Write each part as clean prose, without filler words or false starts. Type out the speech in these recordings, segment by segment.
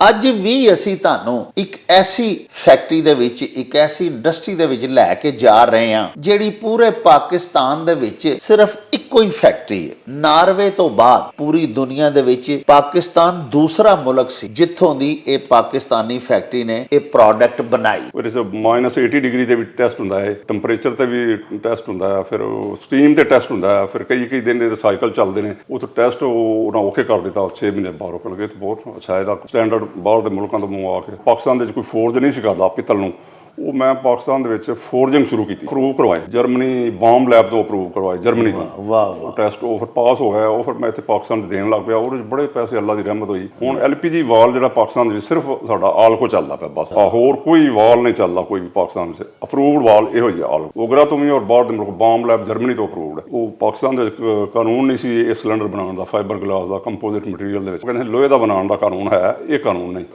ਅੱਜ ਵੀ ਅਸੀਂ ਤੁਹਾਨੂੰ ਇੱਕ ਐਸੀ ਫੈਕਟਰੀ ਦੇ ਵਿੱਚ, ਇੱਕ ਐਸੀ ਇੰਡਸਟਰੀ ਦੇ ਵਿੱਚ ਲੈ ਕੇ ਜਾ ਰਹੇ ਹਾਂ ਜਿਹੜੀ ਪੂਰੇ ਪਾਕਿਸਤਾਨ ਦੇ ਵਿੱਚ ਸਿਰਫ ਇੱਕੋ ਹੀ ਫੈਕਟਰੀ ਹੈ। ਨਾਰਵੇ ਤੋਂ ਬਾਅਦ ਪੂਰੀ ਦੁਨੀਆ ਦੇ ਵਿੱਚ ਪਾਕਿਸਤਾਨ ਦੂਸਰਾ ਮੁਲਕ ਸੀ ਜਿੱਥੋਂ ਦੀ ਇਹ ਪਾਕਿਸਤਾਨੀ ਫੈਕਟਰੀ ਨੇ ਇਹ ਪ੍ਰੋਡਕਟ ਬਣਾਈ। -80 ਡਿਗਰੀ ਦੇ ਵਿੱਚ ਟੈਸਟ ਹੁੰਦਾ ਹੈ, ਟੈਂਪਰੇਚਰ ਤੇ ਵੀ ਟੈਸਟ ਹੁੰਦਾ ਹੈ, ਫਿਰ ਸਟੀਮ ਤੇ ਟੈਸਟ ਹੁੰਦਾ ਹੈ, ਫਿਰ ਕਈ ਦਿਨ ਦੇ ਸਾਈਕਲ ਚੱਲਦੇ ਨੇ। ਉਹ ਤੋਂ ਟੈਸਟ ਉਹਨਾਂ ਓਕੇ ਕਰ ਦਿੱਤਾ 6 ਮਹੀਨੇ ਬਾਹਰੋਂ ਨਿਕਲ ਗਏ। ਤੇ ਬਹੁਤ ਅੱਛਾ ਇਹਦਾ ਸਟੈਂਡਰਡ ਬਾਹਰ ਦੇ ਮੁਲਕਾਂ ਤੋਂ ਮੰਗਵਾ ਕੇ। ਪਾਕਿਸਤਾਨ ਦੇ ਵਿੱਚ ਕੋਈ ਫੋਰਜ ਨਹੀਂ ਸੀ ਕਰਦਾ ਪਿੱਤਲ ਨੂੰ, ਉਹ ਮੈਂ ਪਾਕਿਸਤਾਨ ਦੇ ਵਿੱਚ ਫੋਰਜਿੰਗ ਸ਼ੁਰੂ ਕੀਤੀ, ਅਪਰੂਵ ਕਰਵਾਏ ਜਰਮਨੀ ਬੰਬ ਲੈਬ ਤੋਂ ਅਪਰੂਵ ਕਰਵਾਏ ਜਰਮਨੀ ਤੋਂ। ਵਾਹ ਟੈਸਟ ਉਹ ਫਿਰ ਪਾਸ ਹੋ ਗਿਆ। ਉਹ ਫਿਰ ਮੈਂ ਇੱਥੇ ਪਾਕਿਸਤਾਨ 'ਚ ਦੇਣ ਲੱਗ ਪਿਆ। ਉਹਦੇ 'ਚ ਬੜੇ ਪੈਸੇ ਅੱਲਾ ਦੀ ਰਹਿਮਤ ਹੋਈ। ਹੁਣ LPG ਵਾਲ ਜਿਹੜਾ ਪਾਕਿਸਤਾਨ ਦੇ ਵਿੱਚ ਸਿਰਫ ਸਾਡਾ ਆਲਕੋ ਚੱਲਦਾ ਪਿਆ ਬਸ, ਹੋਰ ਕੋਈ ਵਾਲ ਨਹੀਂ ਚੱਲਦਾ ਕੋਈ ਵੀ ਪਾਕਿਸਤਾਨ 'ਚ। ਅਪਰੂਵਡ ਵਾਲ ਇਹੋ ਹੀ ਆ ਆਲਕੋ, ਉਗਰਾ ਤੋਂ ਵੀ ਔਰ ਬਾਹਰ ਦੇ ਮੁਲਕ ਬੰਬ ਲੈਬ ਜਰਮਨੀ ਤੋਂ ਅਪਰੂਵਡ ਹੈ। ਉਹ ਪਾਕਿਸਤਾਨ ਦੇ ਵਿੱਚ ਕਾਨੂੰਨ ਨਹੀਂ ਸੀ ਇਹ ਸਿਲੰਡਰ ਬਣਾਉਣ ਦਾ, ਫਾਈਬਰ ਗਲਾਸ ਦਾ, ਕੰਪੋਜ਼ਿਟ ਮਟੀਰੀਅਲ ਦੇ ਵਿੱਚ। ਕਹਿੰਦੇ ਲੋਹੇ ਦਾ ਬਣਾਉਣ ਦਾ ਕਾਨੂੰਨ ਹੈ, ਇਹ ਕਾਨੂੰਨ ਨਹੀਂ।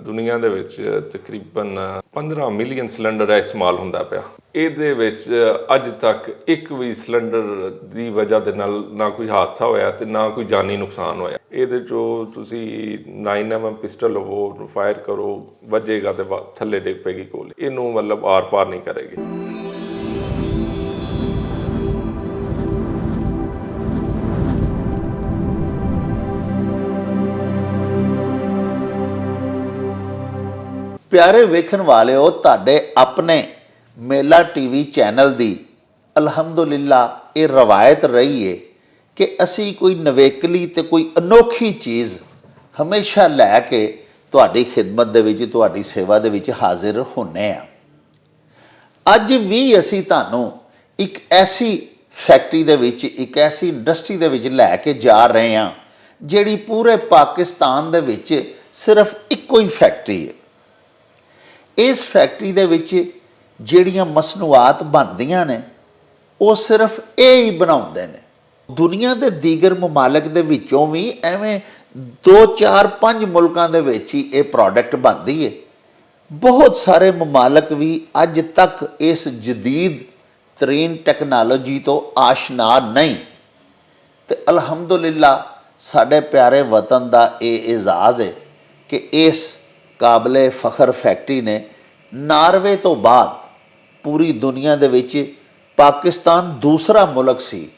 ਦੁਨੀਆ ਦੇ ਵਿੱਚ ਤਕਰੀਬਨ 15 ਮਿਲੀਅਨ ਸਿਲੰਡਰ ਇਸਤੇਮਾਲ ਹੁੰਦਾ ਪਿਆ। ਇਹਦੇ ਵਿੱਚ ਅੱਜ ਤੱਕ ਇੱਕ ਵੀ ਸਿਲੰਡਰ ਦੀ ਵਜ੍ਹਾ ਦੇ ਨਾਲ ਨਾ ਕੋਈ ਹਾਦਸਾ ਹੋਇਆ ਤੇ ਨਾ ਕੋਈ ਜਾਨੀ ਨੁਕਸਾਨ ਹੋਇਆ। ਇਹਦੇ 'ਚੋਂ ਤੁਸੀਂ 9mm ਪਿਸਟਲ ਉਹ ਫਾਇਰ ਕਰੋ, ਵੱਜੇਗਾ ਤੇ ਥੱਲੇ ਡਿੱਗ ਪਏਗੀ ਗੋਲੀ, ਇਹਨੂੰ ਮਤਲਬ ਆਰ ਪਾਰ ਨਹੀਂ ਕਰੇਗੀ। ਪਿਆਰੇ ਵੇਖਣ ਵਾਲਿਓ, ਤੁਹਾਡੇ ਆਪਣੇ ਮੇਲਾ TV ਚੈਨਲ ਦੀ ਅਲਹਮਦੁਲਿਲਾ ਇਹ ਰਵਾਇਤ ਰਹੀ ਹੈ ਕਿ ਅਸੀਂ ਕੋਈ ਨਵੇਕਲੀ ਤੇ ਕੋਈ ਅਨੋਖੀ ਚੀਜ਼ ਹਮੇਸ਼ਾ ਲੈ ਕੇ ਤੁਹਾਡੀ ਖਿਦਮਤ ਦੇ ਵਿੱਚ, ਤੁਹਾਡੀ ਸੇਵਾ ਦੇ ਵਿੱਚ ਹਾਜ਼ਰ ਹੁੰਨੇ ਆ। ਅੱਜ ਵੀ ਅਸੀਂ ਤੁਹਾਨੂੰ ਇੱਕ ਐਸੀ ਫੈਕਟਰੀ ਦੇ ਵਿੱਚ, ਇੱਕ ਐਸੀ ਇੰਡਸਟਰੀ ਦੇ ਵਿੱਚ ਲੈ ਕੇ ਜਾ ਰਹੇ ਹਾਂ ਜਿਹੜੀ ਪੂਰੇ ਪਾਕਿਸਤਾਨ ਦੇ ਵਿੱਚ ਸਿਰਫ ਇੱਕੋ ਹੀ ਫੈਕਟਰੀ ਹੈ। ਇਸ ਫੈਕਟਰੀ ਦੇ ਵਿੱਚ ਜਿਹੜੀਆਂ ਮਸਨੂਆਤ ਬਣਦੀਆਂ ਨੇ ਉਹ ਸਿਰਫ ਇਹ ਹੀ ਬਣਾਉਂਦੇ ਨੇ। ਦੁਨੀਆ ਦੇ ਦੀਗਰ ਮਮਾਲਕ ਦੇ ਵਿੱਚੋਂ ਵੀ ਐਵੇਂ 2, 4, 5 ਮੁਲਕਾਂ ਦੇ ਵਿੱਚ ਹੀ ਇਹ ਪ੍ਰੋਡਕਟ ਬਣਦੀ ਹੈ। ਬਹੁਤ ਸਾਰੇ ਮਮਾਲਕ ਵੀ ਅੱਜ ਤੱਕ ਇਸ ਜਦੀਦ ਤਰੀਨ ਟੈਕਨੋਲੋਜੀ ਤੋਂ ਆਸ਼ਨਾ ਨਹੀਂ। ਤੇ ਅਲਹਮਦੁਲਿਲਾ ਸਾਡੇ ਪਿਆਰੇ ਵਤਨ ਦਾ ਇਹ ਇਜ਼ਾਜ਼ ਹੈ ਕਿ ਇਸ ਕਾਬਲੇ ਫਖਰ ਫੈਕਟਰੀ ਨੇ ਨਾਰਵੇ ਤੋਂ ਬਾਅਦ ਪੂਰੀ ਦੁਨੀਆ ਦੇ ਵਿੱਚ ਪਾਕਿਸਤਾਨ ਦੂਸਰਾ ਮੁਲਕ ਸੀ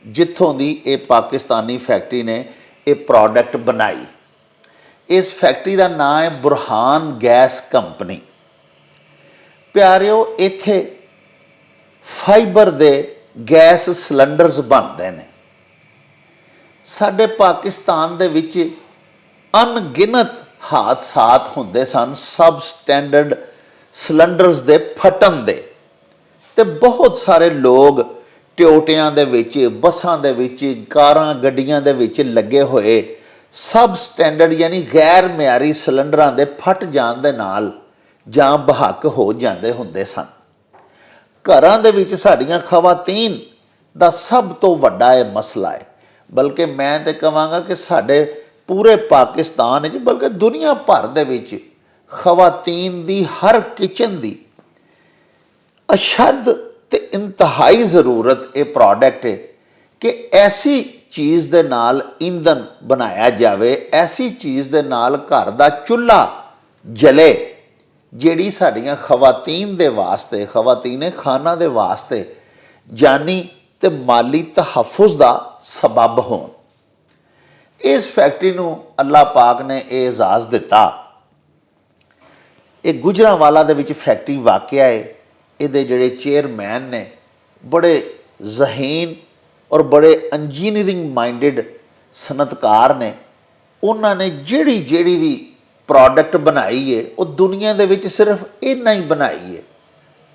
ਜਿੱਥੋਂ ਦੀ ਇਹ ਪਾਕਿਸਤਾਨੀ ਫੈਕਟਰੀ ਨੇ ਇਹ ਪ੍ਰੋਡਕਟ ਬਣਾਈ। ਇਸ ਫੈਕਟਰੀ ਦਾ ਨਾਮ ਹੈ ਬੁਰਹਾਨ ਗੈਸ ਕੰਪਨੀ। ਪਿਆਰਿਓ, ਇੱਥੇ ਫਾਈਬਰ ਦੇ ਗੈਸ ਸਿਲੰਡਰਸ ਬਣਦੇ ਨੇ। ਸਾਡੇ ਪਾਕਿਸਤਾਨ ਦੇ ਵਿੱਚ ਅਣਗਿਣਤ ਹਾਦਸਾਤ ਹੁੰਦੇ ਸਨ ਸਬ ਸਟੈਂਡਰਡ ਸਿਲੰਡਰਸ ਦੇ ਫਟਣ ਦੇ, ਤੇ ਬਹੁਤ ਸਾਰੇ ਲੋਕ ਟਿਓਟਿਆਂ ਦੇ ਵਿੱਚ, ਬੱਸਾਂ ਦੇ ਵਿੱਚ, ਕਾਰਾਂ ਗੱਡੀਆਂ ਦੇ ਵਿੱਚ ਲੱਗੇ ਹੋਏ ਸਬ ਸਟੈਂਡਰਡ ਯਾਨੀ ਗੈਰ ਮਿਆਰੀ ਸਿਲੰਡਰਾਂ ਦੇ ਫਟ ਜਾਣ ਦੇ ਨਾਲ ਜਾਂ ਬਹੱਕ ਹੋ ਜਾਂਦੇ ਹੁੰਦੇ ਸਨ। ਘਰਾਂ ਦੇ ਵਿੱਚ ਸਾਡੀਆਂ ਖਵਾਤੀਨ ਦਾ ਸਭ ਤੋਂ ਵੱਡਾ ਇਹ ਮਸਲਾ ਹੈ। ਬਲਕਿ ਮੈਂ ਤਾਂ ਕਹਾਂਗਾ ਕਿ ਸਾਡੇ ਪੂਰੇ ਪਾਕਿਸਤਾਨ ਵਿੱਚ, ਬਲਕਿ ਦੁਨੀਆ ਭਰ ਦੇ ਵਿੱਚ ਖਵਾਤੀਨ ਦੀ ਹਰ ਕਿਚਨ ਦੀ ਅਸ਼ਦ ਤੇ ਇੰਤਹਾਈ ਜ਼ਰੂਰਤ ਇਹ ਪ੍ਰੋਡਕਟ ਹੈ ਕਿ ਐਸੀ ਚੀਜ਼ ਦੇ ਨਾਲ ਈਂਧਨ ਬਣਾਇਆ ਜਾਵੇ, ਐਸੀ ਚੀਜ਼ ਦੇ ਨਾਲ ਘਰ ਦਾ ਚੁੱਲ੍ਹਾ ਜਲੇ ਜਿਹੜੀ ਸਾਡੀਆਂ ਖਵਾਤੀਨ ਦੇ ਵਾਸਤੇ, ਖਵਾਤੀਨੇ ਖਾਨਾ ਦੇ ਵਾਸਤੇ ਜਾਨੀ ਤੇ ਮਾਲੀ ਤਹੱਫੁਜ਼ ਦਾ ਸਬਬ ਹੋਣ। ਇਸ ਫੈਕਟਰੀ ਨੂੰ ਅੱਲਾਹ ਪਾਕ ਨੇ ਇਹ ਇਜ਼ਾਜ਼ ਦਿੱਤਾ। ਇਹ ਗੁਜਰਾਂਵਾਲਾ ਦੇ ਵਿੱਚ ਫੈਕਟਰੀ ਵਾਕਿਆ ਹੈ। ਇਹਦੇ ਜਿਹੜੇ ਚੇਅਰਮੈਨ ਨੇ ਬੜੇ ਜ਼ਹੀਨ ਔਰ ਬੜੇ ਇੰਜੀਨੀਅਰਿੰਗ ਮਾਈਂਡਡ ਸਨਅਤਕਾਰ ਨੇ। ਉਹਨਾਂ ਨੇ ਜਿਹੜੀ ਵੀ ਪ੍ਰੋਡਕਟ ਬਣਾਈ ਹੈ ਉਹ ਦੁਨੀਆ ਦੇ ਵਿੱਚ ਸਿਰਫ ਇਹਨਾਂ ਹੀ ਬਣਾਈ ਹੈ।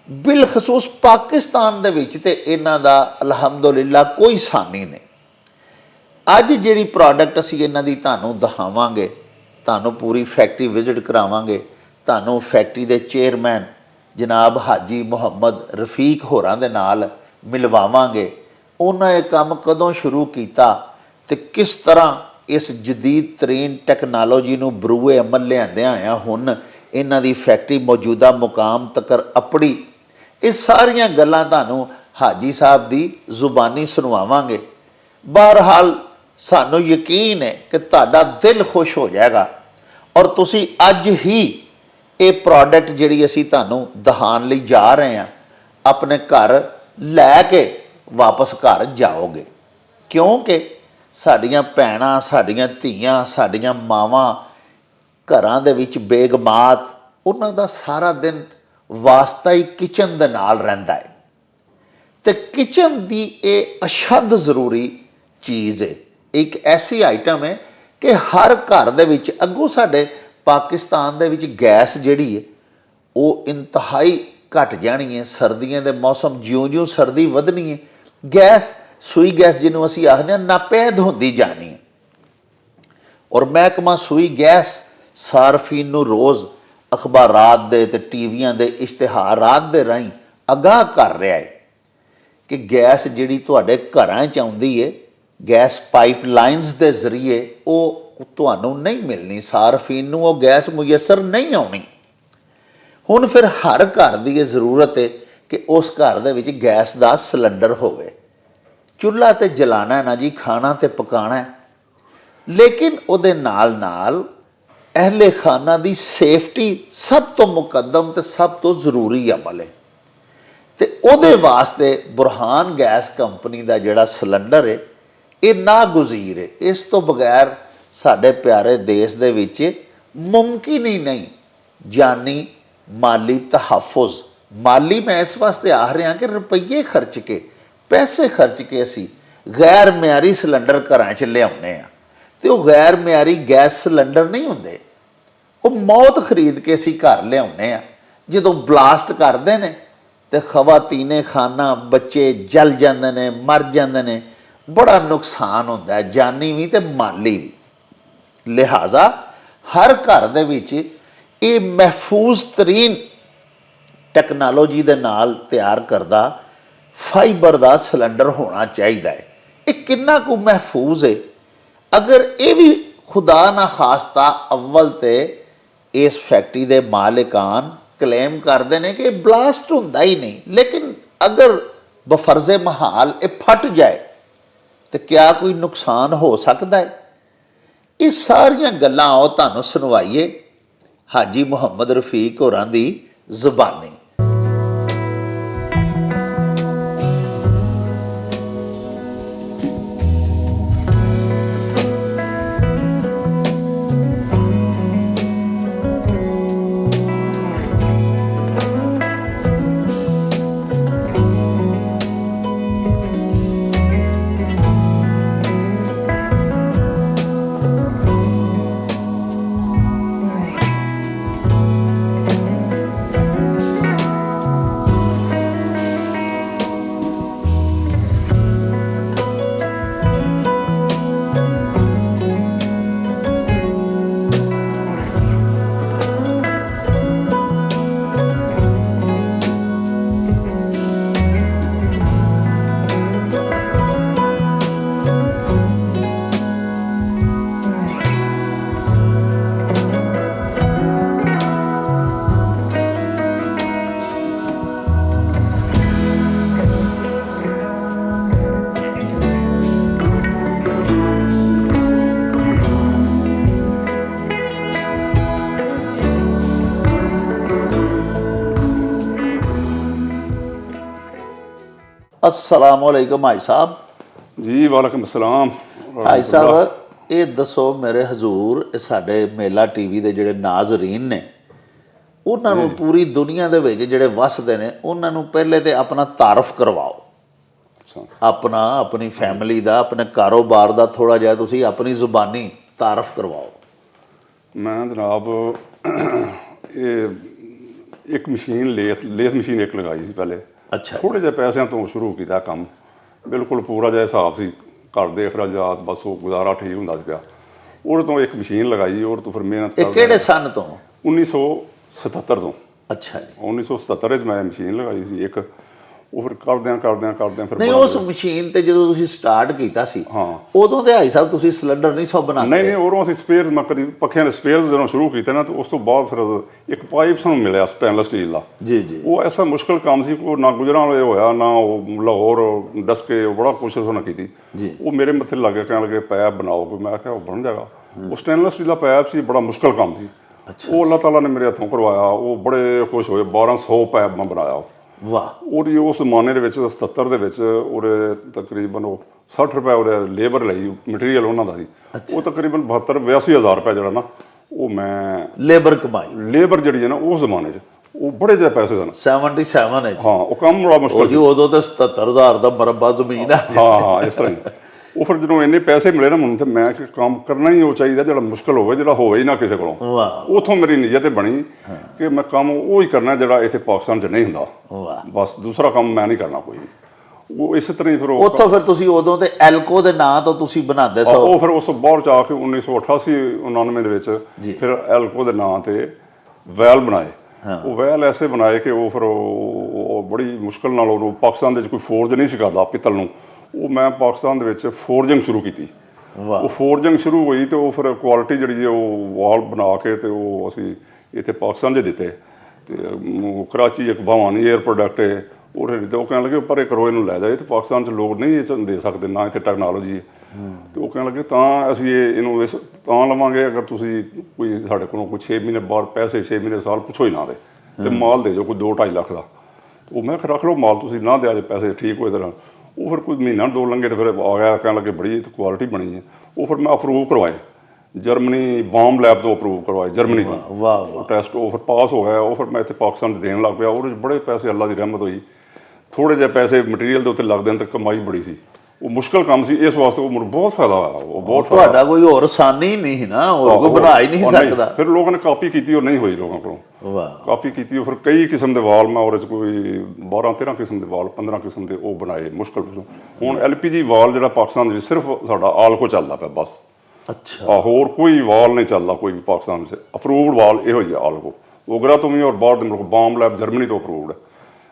ਬਿਲਖਸੂਸ ਪਾਕਿਸਤਾਨ ਦੇ ਵਿੱਚ ਤੇ ਇਹਨਾਂ ਦਾ ਅਲਹਮਦੁਲਿਲਾ ਕੋਈ ਸਾਨੀ ਨਹੀਂ। ਅੱਜ ਜਿਹੜੀ ਪ੍ਰੋਡਕਟ ਅਸੀਂ ਇਹਨਾਂ ਦੀ ਤੁਹਾਨੂੰ ਦਿਖਾਵਾਂਗੇ, ਤੁਹਾਨੂੰ ਪੂਰੀ ਫੈਕਟਰੀ ਵਿਜ਼ਿਟ ਕਰਾਵਾਂਗੇ, ਤੁਹਾਨੂੰ ਫੈਕਟਰੀ ਦੇ ਚੇਅਰਮੈਨ ਜਨਾਬ ਹਾਜੀ ਮੁਹੰਮਦ ਰਫੀਕ ਹੋਰਾਂ ਦੇ ਨਾਲ ਮਿਲਵਾਵਾਂਗੇ। ਉਹਨਾਂ ਇਹ ਕੰਮ ਕਦੋਂ ਸ਼ੁਰੂ ਕੀਤਾ ਤੇ ਕਿਸ ਤਰ੍ਹਾਂ ਇਸ ਜਦੀਦ ਤਰੀਨ ਟੈਕਨੋਲੋਜੀ ਨੂੰ ਬਰੂਏ ਅਮਲ ਲਿਆਂਦਿਆਂ ਆਇਆ ਹੁਣ ਇਹਨਾਂ ਦੀ ਫੈਕਟਰੀ ਮੌਜੂਦਾ ਮੁਕਾਮ ਤੱਕ ਅਪੜੀ। ਇਹ ਸਾਰੀਆਂ ਗੱਲਾਂ ਤੁਹਾਨੂੰ ਹਾਜੀ ਸਾਹਿਬ ਦੀ ਜ਼ੁਬਾਨੀ ਸੁਣਵਾਵਾਂਗੇ। ਬਹਰਹਾਲ ਸਾਨੂੰ ਯਕੀਨ ਹੈ ਕਿ ਤੁਹਾਡਾ ਦਿਲ ਖੁਸ਼ ਹੋ ਜਾਏਗਾ ਔਰ ਤੁਸੀਂ ਅੱਜ ਹੀ ਇਹ ਪ੍ਰੋਡਕਟ ਜਿਹੜੀ ਅਸੀਂ ਤੁਹਾਨੂੰ ਦਿਖਾਉਣ ਲਈ ਜਾ ਰਹੇ ਹਾਂ ਆਪਣੇ ਘਰ ਲੈ ਕੇ ਵਾਪਸ ਘਰ ਜਾਓਗੇ। ਕਿਉਂਕਿ ਸਾਡੀਆਂ ਭੈਣਾਂ, ਸਾਡੀਆਂ ਧੀਆਂ, ਸਾਡੀਆਂ ਮਾਵਾਂ ਘਰਾਂ ਦੇ ਵਿੱਚ ਬੇਗਮਾਤ, ਉਹਨਾਂ ਦਾ ਸਾਰਾ ਦਿਨ ਵਾਸਤਾ ਹੀ ਕਿਚਨ ਦੇ ਨਾਲ ਰਹਿੰਦਾ ਹੈ ਤੇ ਕਿਚਨ ਦੀ ਇਹ ਅਸ਼ੱਦ ਜ਼ਰੂਰੀ ਚੀਜ਼ ਹੈ। ਇੱਕ ਐਸੀ ਆਈਟਮ ਹੈ ਕਿ ਹਰ ਘਰ ਦੇ ਵਿੱਚ, ਅੱਗੋਂ ਸਾਡੇ ਪਾਕਿਸਤਾਨ ਦੇ ਵਿੱਚ ਗੈਸ ਜਿਹੜੀ ਹੈ ਉਹ ਇੰਤਹਾਈ ਘਟ ਜਾਣੀ ਹੈ। ਸਰਦੀਆਂ ਦੇ ਮੌਸਮ ਜਿਉਂ-ਜਿਉਂ ਸਰਦੀ ਵਧਣੀ ਹੈ, ਗੈਸ, ਸੂਈ ਗੈਸ ਜਿਹਨੂੰ ਅਸੀਂ ਆਖਦੇ ਹਾਂ, ਨਾਪੈਦ ਹੁੰਦੀ ਜਾਣੀ ਹੈ। ਔਰ ਮਹਿਕਮਾ ਸੂਈ ਗੈਸ ਸਾਰਫੀਨ ਨੂੰ ਰੋਜ਼ ਅਖਬਾਰਾਤ ਦੇ ਤੇ ਟੀਵੀਆਂ ਦੇ ਇਸ਼ਤਿਹਾਰਾਤ ਦੇ ਰਾਹੀਂ ਅਗਾਹ ਕਰ ਰਿਹਾ ਹੈ ਕਿ ਗੈਸ ਜਿਹੜੀ ਤੁਹਾਡੇ ਘਰਾਂ 'ਚ ਆਉਂਦੀ ਹੈ, ਗੈਸ ਪਾਈਪਲਾਈਨਸ ਦੇ ਜ਼ਰੀਏ ਉਹ ਤੁਹਾਨੂੰ ਨਹੀਂ ਮਿਲਣੀ, ਸਾਰਫੀਨ ਨੂੰ ਉਹ ਗੈਸ ਮੁਯੱਸਰ ਨਹੀਂ ਆਉਣੀ। ਹੁਣ ਫਿਰ ਹਰ ਘਰ ਦੀ ਇਹ ਜ਼ਰੂਰਤ ਹੈ ਕਿ ਉਸ ਘਰ ਦੇ ਵਿੱਚ ਗੈਸ ਦਾ ਸਿਲੰਡਰ ਹੋਵੇ। ਚੁੱਲ੍ਹਾ ਤੇ ਜਲਾਣਾ ਨਾ ਜੀ, ਖਾਣਾ ਤੇ ਪਕਾਣਾ, ਲੇਕਿਨ ਉਹਦੇ ਨਾਲ ਨਾਲ ਅਹਿਲੇ ਖਾਨਾ ਦੀ ਸੇਫਟੀ ਸਭ ਤੋਂ ਮੁਕੱਦਮ ਤੇ ਸਭ ਤੋਂ ਜ਼ਰੂਰੀ ਅਮਲ ਹੈ। ਤੇ ਉਹਦੇ ਵਾਸਤੇ ਬੁਰਹਾਨ ਗੈਸ ਕੰਪਨੀ ਦਾ ਜਿਹੜਾ ਸਿਲੰਡਰ ਹੈ ਇਹ ਨਾਗੁਜ਼ੀਰ ਹੈ। ਇਸ ਤੋਂ ਬਗੈਰ ਸਾਡੇ ਪਿਆਰੇ ਦੇਸ਼ ਦੇ ਵਿੱਚ ਮੁਮਕਿਨ ਹੀ ਨਹੀਂ ਜਾਨੀ ਮਾਲੀ ਤਹੱਫੁਜ਼। ਮਾਲੀ ਮੈਂ ਇਸ ਵਾਸਤੇ ਆਖ ਰਿਹਾ ਕਿ ਰੁਪਈਏ ਖਰਚ ਕੇ, ਪੈਸੇ ਖਰਚ ਕੇ ਅਸੀਂ ਗੈਰ ਮਿਆਰੀ ਸਿਲੰਡਰ ਘਰਾਂ 'ਚ ਲਿਆਉਂਦੇ ਹਾਂ ਤੇ ਉਹ ਗੈਰ ਮਿਆਰੀ ਗੈਸ ਸਿਲੰਡਰ ਨਹੀਂ ਹੁੰਦੇ, ਉਹ ਮੌਤ ਖਰੀਦ ਕੇ ਅਸੀਂ ਘਰ ਲਿਆਉਂਦੇ ਹਾਂ। ਜਦੋਂ ਬਲਾਸਟ ਕਰਦੇ ਨੇ ਤੇ ਖਵਾਤੀਨੇ ਖਾਨਾ, ਬੱਚੇ ਜਲ ਜਾਂਦੇ ਨੇ, ਮਰ ਜਾਂਦੇ ਨੇ, ਬੜਾ ਨੁਕਸਾਨ ਹੁੰਦਾ ਹੈ, ਜਾਨੀ ਵੀ ਤੇ ਮਾਲੀ ਵੀ। ਲਿਹਾਜ਼ਾ ਹਰ ਘਰ ਦੇ ਵਿੱਚ ਇਹ ਮਹਿਫੂਜ਼ ਤਰੀਨ ਟੈਕਨੋਲੋਜੀ ਦੇ ਨਾਲ ਤਿਆਰ ਕਰਦਾ ਫਾਈਬਰ ਦਾ ਸਿਲੰਡਰ ਹੋਣਾ ਚਾਹੀਦਾ ਹੈ। ਇਹ ਕਿੰਨਾ ਕੁ ਮਹਿਫੂਜ਼ ਹੈ, ਅਗਰ ਇਹ ਵੀ ਖੁਦਾ ਨਾ ਖਾਸਤਾ ਅਵਲ ਤੇ ਇਸ ਫੈਕਟਰੀ ਦੇ ਮਾਲਿਕਾਨ ਕਲੇਮ ਕਰਦੇ ਨੇ ਕਿ ਇਹ ਬਲਾਸਟ ਹੁੰਦਾ ਹੀ ਨਹੀਂ, ਲੇਕਿਨ ਅਗਰ ਬਫਰਜ਼ੇ ਮਹਾਲ ਇਹ ਫਟ ਜਾਏ ਤੇ ਕਿਆ ਕੋਈ ਨੁਕਸਾਨ ਹੋ ਸਕਦਾ ਹੈ? ਇਹ ਸਾਰੀਆਂ ਗੱਲਾਂ ਆਓ ਤੁਹਾਨੂੰ ਸੁਣਵਾਈਏ ਹਾਜੀ ਮੁਹੰਮਦ ਰਫੀਕ ਹੋਰਾਂ ਦੀ ਜ਼ੁਬਾਨੀ। अस्सलाम वालेकुम भाई साहब। जी वालेकुम अस्सलाम। भाई साहब ਇਹ ਦੱਸੋ ਮੇਰੇ ਹਜ਼ੂਰ, ਇਹ ਸਾਡੇ ਮੇਲਾ ਟੀਵੀ ਦੇ ਜਿਹੜੇ ਨਾਜ਼ਰੀਨ ਨੇ ਉਹਨਾਂ ਨੂੰ ਪੂਰੀ ਦੁਨੀਆ ਦੇ ਵਿੱਚ ਜਿਹੜੇ ਵਸਦੇ ਨੇ ਉਹਨਾਂ ਨੂੰ ਪਹਿਲੇ ਤੇ ਆਪਣਾ ਤਾਰਫ ਕਰਵਾਓ, ਆਪਣਾ, ਆਪਣੀ ਫੈਮਿਲੀ ਦਾ, ਆਪਣੇ ਕਾਰੋਬਾਰ ਦਾ ਥੋੜਾ ਜਿਹਾ ਤੁਸੀਂ ਆਪਣੀ ਜ਼ੁਬਾਨੀ ਤਾਰਫ ਕਰਵਾਓ। ਮੈਂ ਜਨਾਬ ਇਹ ਇੱਕ ਮਸ਼ੀਨ ਲੇਥ ਮਸ਼ੀਨ ਇੱਕ ਲਗਾਈ ਸੀ ਪਹਿਲੇ। ਅੱਛਾ। ਥੋੜੇ ਜਿਹੇ ਪੈਸਿਆਂ ਤੋਂ ਸ਼ੁਰੂ ਕੀਤਾ ਕੰਮ, ਬਿਲਕੁਲ ਪੂਰਾ ਜਿਹਾ ਹਿਸਾਬ ਸੀ, ਘਰ ਦੇ ਅਖਰਾਜਾਤ ਬਸ ਉਹ ਗੁਜ਼ਾਰਾ ਠੀਕ ਹੁੰਦਾ ਸੀਗਾ। ਉਹਦੇ ਤੋਂ ਇੱਕ ਮਸ਼ੀਨ ਲਗਾਈ, ਉਹਦੇ ਤੋਂ ਫਿਰ ਮਿਹਨਤ ਇਹ ਕਿਹੜੇ ਸੰਨ ਤੋਂ? 1977 ਤੋਂ। ਅੱਛਾ ਜੀ। 1977 'ਚ ਮੈਂ ਮਸ਼ੀਨ ਲਗਾਈ ਸੀ ਇੱਕ। ਉਹ ਫਿਰ ਕਰਦਿਆਂ ਫਿਰ ਨਹੀਂ, ਉਸ ਮਸ਼ੀਨ ਤੇ ਜਦੋਂ ਤੁਸੀਂ ਸਟਾਰਟ ਕੀਤਾ ਸੀ ਉਦੋਂ ਤੇ ਭਾਈ ਸਾਹਿਬ ਤੁਸੀਂ ਸਿਲੰਡਰ ਨਹੀਂ ਸਭ ਬਣਾਉਂਦੇ? ਨਹੀਂ, ਉਦੋਂ ਅਸੀਂ ਸਪੇਅਰ ਮਤਲਬ ਪੱਖਿਆਂ ਦੇ ਸਪੇਅਰਸ ਜਦੋਂ ਸ਼ੁਰੂ ਕੀਤੇ ਨਾ, ਤੇ ਉਸ ਤੋਂ ਬਾਅਦ ਫਿਰ ਇੱਕ ਪਾਈਪ ਸਾਨੂੰ ਮਿਲਿਆ ਸਟੇਨਲੈਸ ਸਟੀਲ ਦਾ। ਜੀ ਜੀ। ਉਹ ਐਸਾ ਮੁਸ਼ਕਲ ਕੰਮ ਸੀ, ਉਹ ਨਾ ਗੁਜਰਾਂ ਵਾਲੇ ਹੋਇਆ, ਨਾ ਉਹ ਲਾਹੌਰ ਡਸਕੇ ਬੜਾ ਕੋਸ਼ਿਸ਼ ਉਹਨਾਂ ਕੀਤੀ ਜੀ। ਉਹ ਮੇਰੇ ਮੱਥੇ ਲੱਗ ਗਿਆ, ਕਹਿਣ ਲੱਗੇ ਪੈਪ ਬਣਾਓ ਕੋਈ। ਮੈਂ ਕਿਹਾ ਉਹ ਬਣ ਜਾਏਗਾ। ਉਹ ਸਟੇਨਲੈਸ ਸਟੀਲ ਦਾ ਪੈਪ ਸੀ, ਬੜਾ ਮੁਸ਼ਕਲ ਕੰਮ ਸੀ। ਉਹ ਅੱਲਾਹ ਤਾਲਾ ਨੇ ਮੇਰੇ ਹੱਥੋਂ ਕਰਵਾਇਆ, ਉਹ ਬੜੇ ਖੁਸ਼ ਹੋਏ। 1200 ਪੈਪ ਮੈਂ ਬਣਾਇਆ। ਵਾਹ। ਉਹਦੀ ਉਸ ਜ਼ਮਾਨੇ ਦੇ ਵਿੱਚ 77 ਦੇ ਵਿੱਚ ਉਹਦੇ ਤਕਰੀਬਨ ਉਹ 60 ਰੁਪਏ ਉਹਦੇ ਲੇਬਰ ਲਈ ਮਟੀਰੀਅਲ ਉਹਨਾਂ ਦਾ ਸੀ। ਉਹ ਤਕਰੀਬਨ 72-82 ਹਜ਼ਾਰ ਰੁਪਏ ਜਿਹੜਾ ਨਾ ਉਹ ਮੈਂ ਲੇਬਰ ਕਮਾਈ ਲੇਬਰ ਜਿਹੜੀ ਹੈ ਨਾ ਉਸ ਜ਼ਮਾਨੇ 'ਚ ਉਹ ਬੜੇ ਜਿਹੇ ਪੈਸੇ ਸਨ। 77 ਹੈ ਜੀ। ਹਾਂ, ਉਹ ਕੰਮ ਬੜਾ ਮੁਸ਼ਕਲ ਜੀ, ਉਦੋਂ ਤਾਂ 77,000 ਦਾ ਮਰਬਾ ਜ਼ਮੀਨ ਹੈ। ਹਾਂ, ਇਸ ਤਰ੍ਹਾਂ ਹੀ। ਉਹ ਫਿਰ ਜਦੋਂ ਇੰਨੇ ਪੈਸੇ ਮਿਲੇ ਨਾ ਮੈਨੂੰ, ਤੇ ਮੈਂ ਕਿ ਕੰਮ ਕਰਨਾ ਹੀ ਉਹ ਚਾਹੀਦਾ ਜਿਹੜਾ ਮੁਸ਼ਕਲ ਹੋਵੇ, ਜਿਹੜਾ ਹੋਵੇ ਹੀ ਨਾ ਕਿਸੇ ਕੋਲੋਂ। ਵਾਹ। ਉਥੋਂ ਮੇਰੀ ਨੀਅਤ ਇਹ ਬਣੀ ਕਿ ਮੈਂ ਕੰਮ ਉਹ ਹੀ ਕਰਨਾ ਜਿਹੜਾ ਇੱਥੇ ਪਾਕਿਸਤਾਨ 'ਚ ਨਹੀਂ ਹੁੰਦਾ। ਵਾਹ। ਬਸ ਦੂਸਰਾ ਕੰਮ ਮੈਂ ਨਹੀਂ ਕਰਨਾ ਕੋਈ। ਉਹ ਇਸੇ ਤਰ੍ਹਾਂ ਹੀ ਫਿਰ ਉੱਥੋਂ ਫਿਰ ਤੁਸੀਂ ਉਦੋਂ ਤੇ ਐਲਕੋ ਦੇ ਨਾਂ ਤੋਂ ਤੁਸੀਂ ਬਣਾਉਂਦੇ ਸੋ। ਉਹ ਫਿਰ ਉਸ ਤੋਂ ਬਾਅਦ ਚ ਆ ਕੇ 1988-99 ਦੇ ਵਿੱਚ ਫਿਰ ਐਲਕੋ ਦੇ ਨਾਂ ਤੇ ਵੈਲ ਬਣਾਏ। ਉਹ ਵੈਲ ਐਸੇ ਬਣਾਏ ਕਿ ਉਹ ਫਿਰ ਉਹ ਬੜੀ ਮੁਸ਼ਕਲ ਨਾਲ ਉਹਨੂੰ ਪਾਕਿਸਤਾਨ ਦੇ ਵਿੱਚ ਕੋਈ ਫੋਰਜ ਨਹੀਂ ਸੀ ਕਰਦਾ ਪਿੱਤਲ ਨੂੰ। ਉਹ ਮੈਂ ਪਾਕਿਸਤਾਨ ਦੇ ਵਿੱਚ ਫੋਰਜਿੰਗ ਸ਼ੁਰੂ ਕੀਤੀ। ਵਾਹ। ਉਹ ਫੋਰਜਿੰਗ ਸ਼ੁਰੂ ਹੋਈ ਤੇ ਉਹ ਫਿਰ ਕੁਆਲਿਟੀ ਜਿਹੜੀ ਹੈ ਉਹ ਵਾਲ ਬਣਾ ਕੇ ਤੇ ਉਹ ਅਸੀਂ ਇੱਥੇ ਪਾਕਿਸਤਾਨ 'ਚ ਦਿੱਤੇ। ਤੇ ਕਰਾਚੀ ਇੱਕ ਭਵਾਨੀ 에ਅਰ ਪ੍ਰੋਡਕਟ ਹੈ, ਉਹਦੇ ਦਿੱਤੇ। ਉਹ ਕਹਿਣ ਲੱਗੇ ਪਰੇ ਕਰੋ, ਇਹਨੂੰ ਲੈ ਜਾਏ, ਤੇ ਪਾਕਿਸਤਾਨ 'ਚ ਲੋਕ ਨਹੀਂ ਇਹ ਦੇ ਸਕਦੇ, ਨਾ ਇੱਥੇ ਟੈਕਨੋਲੋਜੀ ਹੈ। ਤੇ ਉਹ ਕਹਿਣ ਲੱਗੇ ਤਾਂ ਅਸੀਂ ਇਹਨੂੰ ਇਸ ਤਾਂ ਲਵਾਂਗੇ ਅਗਰ ਤੁਸੀਂ ਕੋਈ ਸਾਡੇ ਕੋਲੋਂ ਕੋਈ 6 ਮਹੀਨੇ ਬਾਅਦ ਪੈਸੇ 6 ਮਹੀਨੇ ਸਾਲ ਪੁੱਛੋ ਹੀ ਨਾ ਦੇ, ਤੇ ਮਾਲ ਦੇ ਜਾਓ ਕੋਈ 2-2.5 ਲੱਖ ਦਾ। ਉਹ ਮੈਂ ਕਿਹਾ ਰੱਖ ਲਓ ਮਾਲ, ਤੁਸੀਂ ਨਾ ਦਿਆ ਜੇ ਪੈਸੇ ਠੀਕ ਹੋਏ ਤਰ੍ਹਾਂ। ਉਹ ਫਿਰ ਕੋਈ ਮਹੀਨਾ 2 ਲੰਘੇ ਤੇ ਫਿਰ ਆ ਗਿਆ, ਕਹਿਣ ਲੱਗੇ ਬੜੀ ਕੁਆਲਿਟੀ ਬਣੀ ਹੈ। ਉਹ ਫਿਰ ਮੈਂ ਅਪਰੂਵ ਕਰਵਾਏ, ਜਰਮਨੀ ਬਾਮ ਲੈਬ ਤੋਂ ਅਪਰੂਵ ਕਰਵਾਏ, ਜਰਮਨੀ ਤੋਂ। ਵਾਹ ਵਾਹ। ਟੈਸਟ ਉਹ ਫਿਰ ਪਾਸ ਹੋ ਗਿਆ। ਉਹ ਫਿਰ ਮੈਂ ਇੱਥੇ ਪਾਕਿਸਤਾਨ 'ਚ ਦੇਣ ਲੱਗ ਪਿਆ। ਉਹਦੇ 'ਚ ਬੜੇ ਪੈਸੇ, ਅੱਲਾ ਦੀ ਰਹਿਮਤ ਹੋਈ, ਥੋੜ੍ਹੇ ਜਿਹੇ ਪੈਸੇ ਮਟੀਰੀਅਲ ਦੇ ਉੱਤੇ ਲੱਗਦੇ ਨੇ ਤੇ ਕਮਾਈ ਬੜੀ ਸੀ। ਉਹ ਮੁਸ਼ਕਲ ਕੰਮ ਸੀ, ਇਸ ਵਾਸਤੇ ਉਹ ਮੈਨੂੰ ਬਹੁਤ ਫਾਇਦਾ ਹੋਇਆ। ਉਹ ਬਹੁਤ ਤੁਹਾਡਾ ਕੋਈ ਹੋਰ ਆਸਾਨੀ ਨਹੀਂ ਨਾ, ਹੋਰ ਕੋਈ ਬਣਾ ਹੀ ਨਹੀਂ ਸਕਦਾ। ਫਿਰ ਲੋਕਾਂ ਨੇ ਕਾਪੀ ਕੀਤੀ, ਉਹ ਨਹੀਂ ਹੋਈ ਲੋਕਾਂ ਕੋਲੋਂ। ਵਾਹ। ਕਾਪੀ ਕੀਤੀ, ਉਹ ਫਿਰ ਕਈ ਕਿਸਮ ਦੇ ਵਾਲ ਮੈਂ ਉਹਦੇ 'ਚ ਕੋਈ 12-13 ਕਿਸਮ ਦੇ ਵਾਲ, 15 ਕਿਸਮ ਦੇ ਉਹ ਬਣਾਏ ਮੁਸ਼ਕਲ। ਹੁਣ LPG ਵਾਲ ਜਿਹੜਾ ਪਾਕਿਸਤਾਨ ਵਿੱਚ ਸਿਰਫ ਸਾਡਾ ਆਲਕੋ ਚੱਲਦਾ ਪਿਆ ਬਸ। ਅੱਛਾ। ਹੋਰ ਕੋਈ ਵਾਲ ਨਹੀਂ ਚੱਲਦਾ ਕੋਈ ਵੀ ਪਾਕਿਸਤਾਨ ਵਿੱਚ। ਅਪਰੂਵਡ ਵਾਲ ਇਹੋ ਜਿਹੇ ਆਲਕੋ, ਓਗਰਾ ਤੋਂ ਵੀ, ਔਰ ਬਾਹਰ ਦੇ ਮੁਲਕ ਬਾਮ ਲੈਬ ਜਰਮਨੀ ਤੋਂ ਅਪਰੂਵਡ ਹੈ।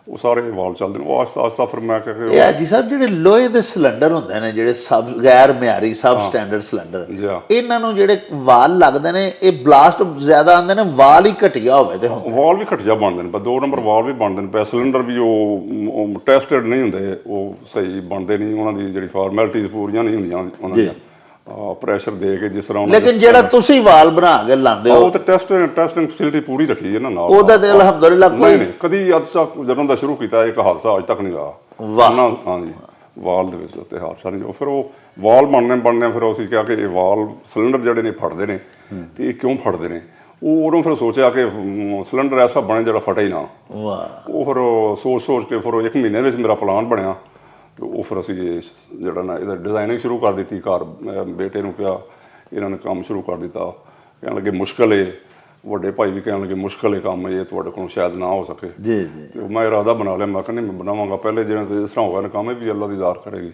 ਉਹ ਸਾਰੇ ਵਾਲ ਚੱਲਦੇ ਨੇ। ਉਹ ਆਸਤਾ ਆਸਤਾ ਫਿਰ ਮੈਂ ਕਿਹਾ ਕਿ ਇਹ ਜੀ ਸਾਹਿਬ ਜਿਹੜੇ ਲੋਹੇ ਦੇ ਸਿਲੰਡਰ ਹੁੰਦੇ ਨੇ, ਜਿਹੜੇ ਸਬ ਗੈਰ ਮਿਆਰੀ ਸਬ ਸਟੈਂਡਰਡ ਸਿਲੰਡਰ, ਇਹਨਾਂ ਨੂੰ ਜਿਹੜੇ ਵਾਲ ਲੱਗਦੇ ਨੇ, ਇਹ ਬਲਾਸਟ ਜ਼ਿਆਦਾ ਆਉਂਦੇ ਨੇ, ਵਾਲ ਹੀ ਘਟੀਆ ਹੋਵੇ ਤੇ ਵਾਲ ਵੀ ਘਟੀਆ ਬਣਦੇ ਨੇ। 2 ਨੰਬਰ ਵਾਲ ਵੀ ਬਣਦੇ ਨੇ। ਸਿਲੰਡਰ ਵੀ ਉਹ ਟੈਸਟਡ ਨਹੀਂ ਹੁੰਦੇ, ਉਹ ਸਹੀ ਬਣਦੇ ਨਹੀਂ। ਉਹਨਾਂ ਦੀ ਜਿਹੜੀ ਫਾਰਮੈਲਿਟੀਜ਼ ਪੂਰੀਆਂ ਨਹੀਂ ਹੁੰਦੀਆਂ ਉਹਨਾਂ ਦੀਆਂ। ਪ੍ਰੈਸ਼ਰ ਦੇ ਕੇ ਜਿਸ ਤਰ੍ਹਾਂ। ਲੇਕਿਨ ਜਿਹੜਾ ਤੁਸੀਂ ਵਾਲ ਬਣਾ ਕੇ ਲਾਉਂਦੇ ਹੋ, ਉਹ ਤੇ ਟੈਸਟਿੰਗ ਫੈਸਿਲਿਟੀ ਪੂਰੀ ਰੱਖੀ ਹੈ ਨਾ ਨਾਲ। ਉਹਦਾ ਤੇ ਅਲਹਮਦੁਲਿਲਾ ਕੋਈ ਨਹੀਂ, ਕਦੀ ਅੱਜ ਤੱਕ ਜਦੋਂ ਦਾ ਸ਼ੁਰੂ ਕੀਤਾ ਇੱਕ ਹਾਦਸਾ ਅੱਜ ਤੱਕ ਨਹੀਂ ਹੋਇਆ। ਵਾਹ। ਹਾਂਜੀ, ਵਾਲ ਦੇ ਵਿੱਚ ਉੱਤੇ ਹਾਦਸਾ ਨਹੀਂ। ਫਿਰ ਉਹ ਵਾਲ ਬਣਨੇ ਫਿਰ ਅਸੀਂ ਕਿਹਾ ਕਿ ਇਹ ਵਾਲ ਸਿਲੰਡਰ ਜਿਹੜੇ ਨੇ ਫਟਦੇ ਨੇ, ਤੇ ਇਹ ਕਿਉਂ ਫਟਦੇ ਨੇ। ਉਹ ਉਦੋਂ ਫਿਰ ਸੋਚਿਆ ਕਿ ਸਿਲੰਡਰ ਐਸਾ ਬਣੇ ਜਿਹੜਾ ਫਟੇ ਹੀ ਨਾ। ਵਾਹ। ਉਹ ਫਿਰ ਸੋਚ ਕੇ ਫਿਰ 1 ਮਹੀਨੇ ਵਿੱਚ ਮੇਰਾ ਪਲਾਨ ਬਣਿਆ। ਤੇ ਉਹ ਫਿਰ ਅਸੀਂ ਜਿਹੜਾ ਨਾ ਇਹਦਾ ਡਿਜ਼ਾਈਨਿੰਗ ਸ਼ੁਰੂ ਕਰ ਦਿੱਤੀ। ਘਰ ਬੇਟੇ ਨੂੰ ਕਿਹਾ, ਇਹਨਾਂ ਨੇ ਕੰਮ ਸ਼ੁਰੂ ਕਰ ਦਿੱਤਾ। ਕਹਿਣ ਲੱਗੇ ਮੁਸ਼ਕਲ ਹੈ, ਵੱਡੇ ਭਾਈ ਵੀ ਕਹਿਣ ਲੱਗੇ ਮੁਸ਼ਕਲ ਹੈ ਕੰਮ, ਇਹ ਤੁਹਾਡੇ ਕੋਲੋਂ ਸ਼ਾਇਦ ਨਾ ਹੋ ਸਕੇ। ਜੀ ਜੀ। ਤੇ ਮੈਂ ਇਰਾਦਾ ਬਣਾ ਲਿਆ, ਮੈਂ ਕਹਿੰਦਾ ਮੈਂ ਬਣਾਵਾਂਗਾ। ਪਹਿਲੇ ਜਿਵੇਂ ਜਿਸ ਤਰ੍ਹਾਂ ਹੋਇਆ ਨਾ ਕੰਮ, ਵੀ ਅੱਲਾ ਦੀ ਜ਼ਾਤ ਕਰੇਗੀ।